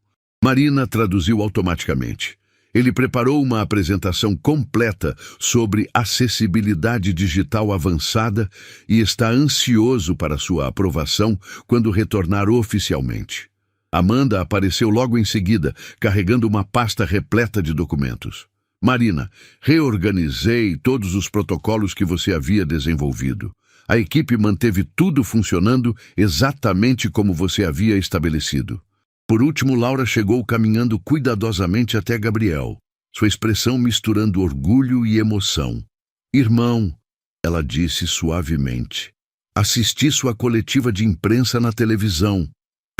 Marina traduziu automaticamente. Ele preparou uma apresentação completa sobre acessibilidade digital avançada e está ansioso para sua aprovação quando retornar oficialmente. Amanda apareceu logo em seguida, carregando uma pasta repleta de documentos. "Marina, reorganizei todos os protocolos que você havia desenvolvido. A equipe manteve tudo funcionando exatamente como você havia estabelecido." Por último, Laura chegou caminhando cuidadosamente até Gabriel, sua expressão misturando orgulho e emoção. "Irmão", ela disse suavemente, "assisti sua coletiva de imprensa na televisão.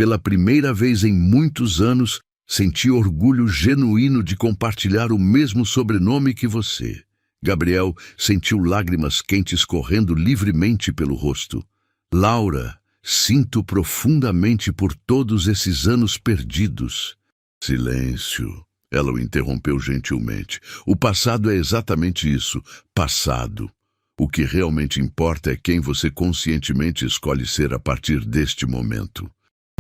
Pela primeira vez em muitos anos, senti orgulho genuíno de compartilhar o mesmo sobrenome que você. Gabriel sentiu lágrimas quentes correndo livremente pelo rosto. Laura, sinto profundamente por todos esses anos perdidos. Silêncio. Ela o interrompeu gentilmente. O passado é exatamente isso, passado. O que realmente importa é quem você conscientemente escolhe ser a partir deste momento.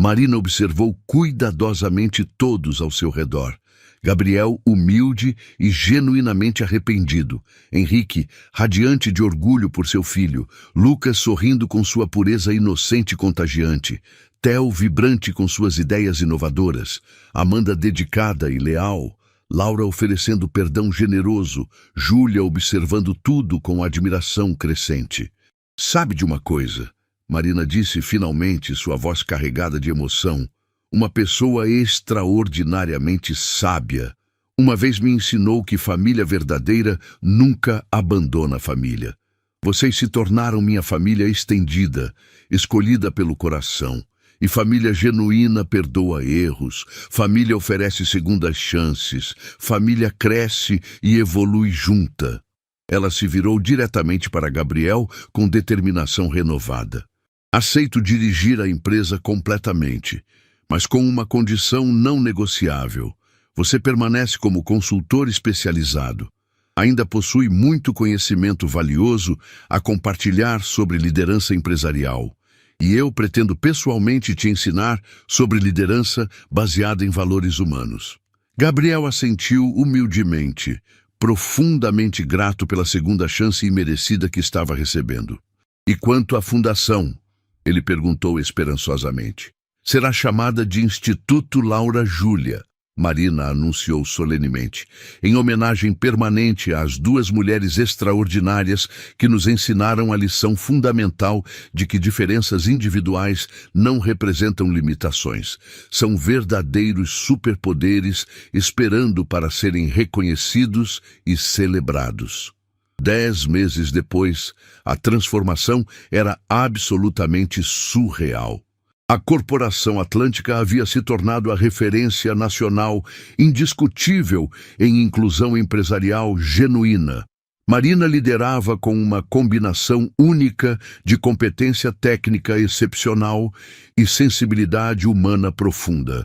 Marina observou cuidadosamente todos ao seu redor. Gabriel, humilde e genuinamente arrependido. Henrique, radiante de orgulho por seu filho. Lucas, sorrindo com sua pureza inocente e contagiante. Theo, vibrante com suas ideias inovadoras. Amanda, dedicada e leal. Laura, oferecendo perdão generoso. Júlia, observando tudo com admiração crescente. Sabe de uma coisa? Marina disse finalmente, sua voz carregada de emoção. Uma pessoa extraordinariamente sábia. Uma vez me ensinou que família verdadeira nunca abandona a família. Vocês se tornaram minha família estendida, escolhida pelo coração. E família genuína perdoa erros, família oferece segundas chances, família cresce e evolui junta. Ela se virou diretamente para Gabriel com determinação renovada. Aceito dirigir a empresa completamente, mas com uma condição não negociável. Você permanece como consultor especializado. Ainda possui muito conhecimento valioso a compartilhar sobre liderança empresarial. E eu pretendo pessoalmente te ensinar sobre liderança baseada em valores humanos. Gabriel assentiu humildemente, profundamente grato pela segunda chance imerecida que estava recebendo. E quanto à fundação? Ele perguntou esperançosamente. Será chamada de Instituto Laura Júlia, Marina anunciou solenemente, em homenagem permanente às duas mulheres extraordinárias que nos ensinaram a lição fundamental de que diferenças individuais não representam limitações. São verdadeiros superpoderes esperando para serem reconhecidos e celebrados. 10 meses depois, a transformação era absolutamente surreal. A Corporação Atlântica havia se tornado a referência nacional indiscutível em inclusão empresarial genuína. Marina liderava com uma combinação única de competência técnica excepcional e sensibilidade humana profunda.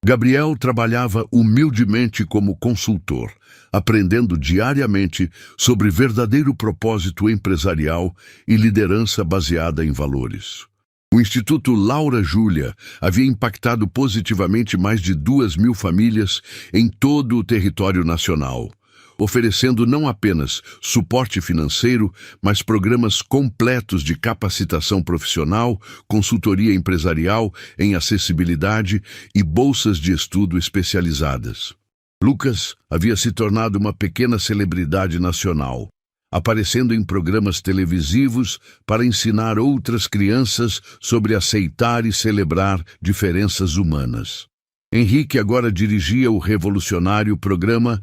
Gabriel trabalhava humildemente como consultor, aprendendo diariamente sobre verdadeiro propósito empresarial e liderança baseada em valores. O Instituto Laura Júlia havia impactado positivamente mais de 2.000 famílias em todo o território nacional, oferecendo não apenas suporte financeiro, mas programas completos de capacitação profissional, consultoria empresarial em acessibilidade e bolsas de estudo especializadas. Lucas havia se tornado uma pequena celebridade nacional, aparecendo em programas televisivos para ensinar outras crianças sobre aceitar e celebrar diferenças humanas. Henrique agora dirigia o revolucionário programa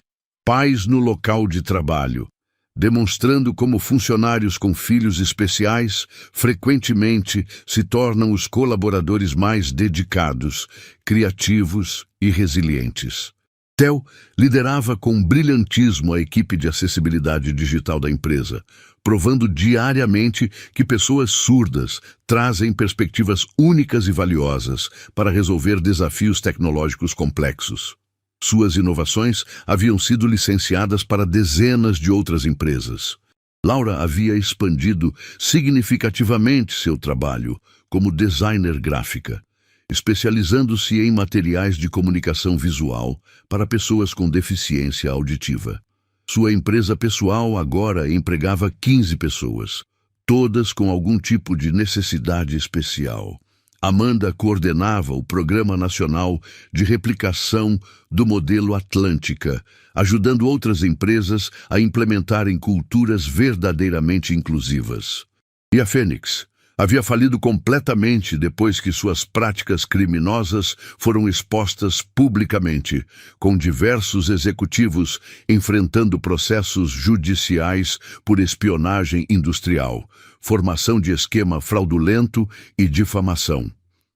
Pais no Local de Trabalho, demonstrando como funcionários com filhos especiais frequentemente se tornam os colaboradores mais dedicados, criativos e resilientes. Theo liderava com brilhantismo a equipe de acessibilidade digital da empresa, provando diariamente que pessoas surdas trazem perspectivas únicas e valiosas para resolver desafios tecnológicos complexos. Suas inovações haviam sido licenciadas para dezenas de outras empresas. Laura havia expandido significativamente seu trabalho como designer gráfica, especializando-se em materiais de comunicação visual para pessoas com deficiência auditiva. Sua empresa pessoal agora empregava 15 pessoas, todas com algum tipo de necessidade especial. Amanda coordenava o Programa Nacional de Replicação do Modelo Atlântica, ajudando outras empresas a implementarem culturas verdadeiramente inclusivas. E a Fênix havia falido completamente depois que suas práticas criminosas foram expostas publicamente, com diversos executivos enfrentando processos judiciais por espionagem industrial, formação de esquema fraudulento e difamação.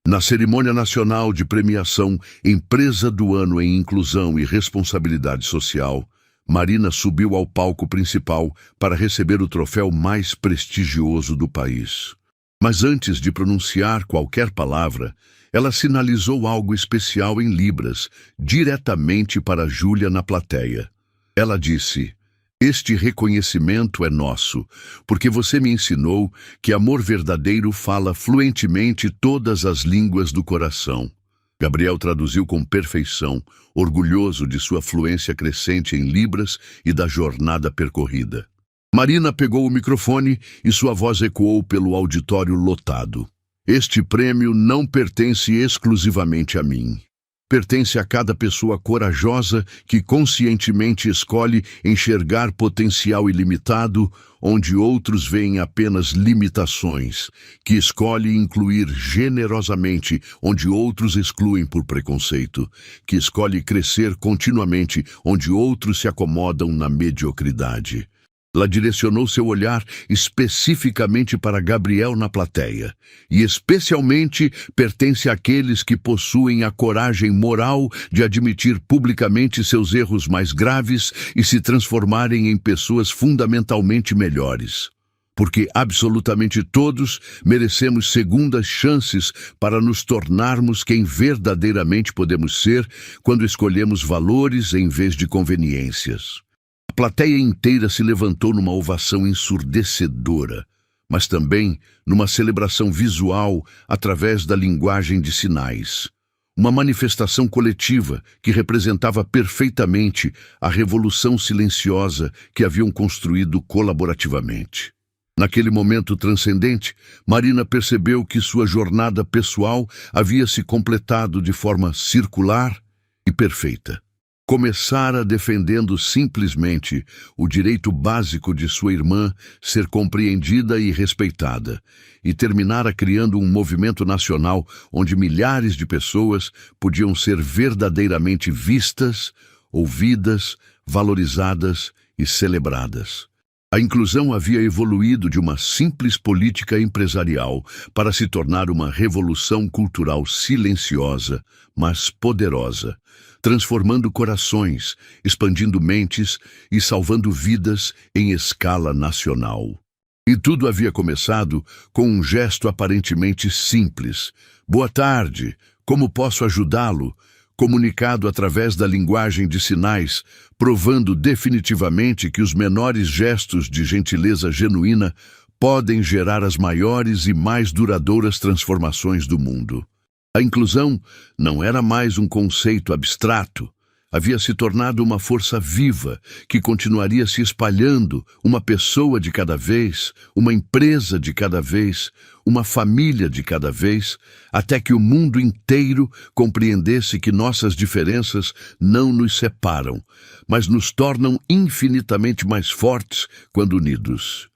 Na cerimônia nacional de premiação Empresa do Ano em Inclusão e Responsabilidade Social, Marina subiu ao palco principal para receber o troféu mais prestigioso do país. Mas antes de pronunciar qualquer palavra, ela sinalizou algo especial em Libras, diretamente para Júlia na plateia. Ela disse: "Este reconhecimento é nosso, porque você me ensinou que amor verdadeiro fala fluentemente todas as línguas do coração." Gabriel traduziu com perfeição, orgulhoso de sua fluência crescente em Libras e da jornada percorrida. Marina pegou o microfone e sua voz ecoou pelo auditório lotado. "Este prêmio não pertence exclusivamente a mim. Pertence a cada pessoa corajosa que conscientemente escolhe enxergar potencial ilimitado onde outros veem apenas limitações, que escolhe incluir generosamente onde outros excluem por preconceito, que escolhe crescer continuamente onde outros se acomodam na mediocridade." Ela direcionou seu olhar especificamente para Gabriel na plateia, e especialmente pertence àqueles que possuem a coragem moral de admitir publicamente seus erros mais graves e se transformarem em pessoas fundamentalmente melhores. Porque absolutamente todos merecemos segundas chances para nos tornarmos quem verdadeiramente podemos ser quando escolhemos valores em vez de conveniências. A plateia inteira se levantou numa ovação ensurdecedora, mas também numa celebração visual através da linguagem de sinais. Uma manifestação coletiva que representava perfeitamente a revolução silenciosa que haviam construído colaborativamente. Naquele momento transcendente, Marina percebeu que sua jornada pessoal havia se completado de forma circular e perfeita. Começara defendendo simplesmente o direito básico de sua irmã ser compreendida e respeitada, e terminara criando um movimento nacional onde milhares de pessoas podiam ser verdadeiramente vistas, ouvidas, valorizadas e celebradas. A inclusão havia evoluído de uma simples política empresarial para se tornar uma revolução cultural silenciosa, mas poderosa, transformando corações, expandindo mentes e salvando vidas em escala nacional. E tudo havia começado com um gesto aparentemente simples. "Boa tarde, como posso ajudá-lo?", comunicado através da linguagem de sinais, provando definitivamente que os menores gestos de gentileza genuína podem gerar as maiores e mais duradouras transformações do mundo. A inclusão não era mais um conceito abstrato, havia se tornado uma força viva que continuaria se espalhando, uma pessoa de cada vez, uma empresa de cada vez, uma família de cada vez, até que o mundo inteiro compreendesse que nossas diferenças não nos separam, mas nos tornam infinitamente mais fortes quando unidos.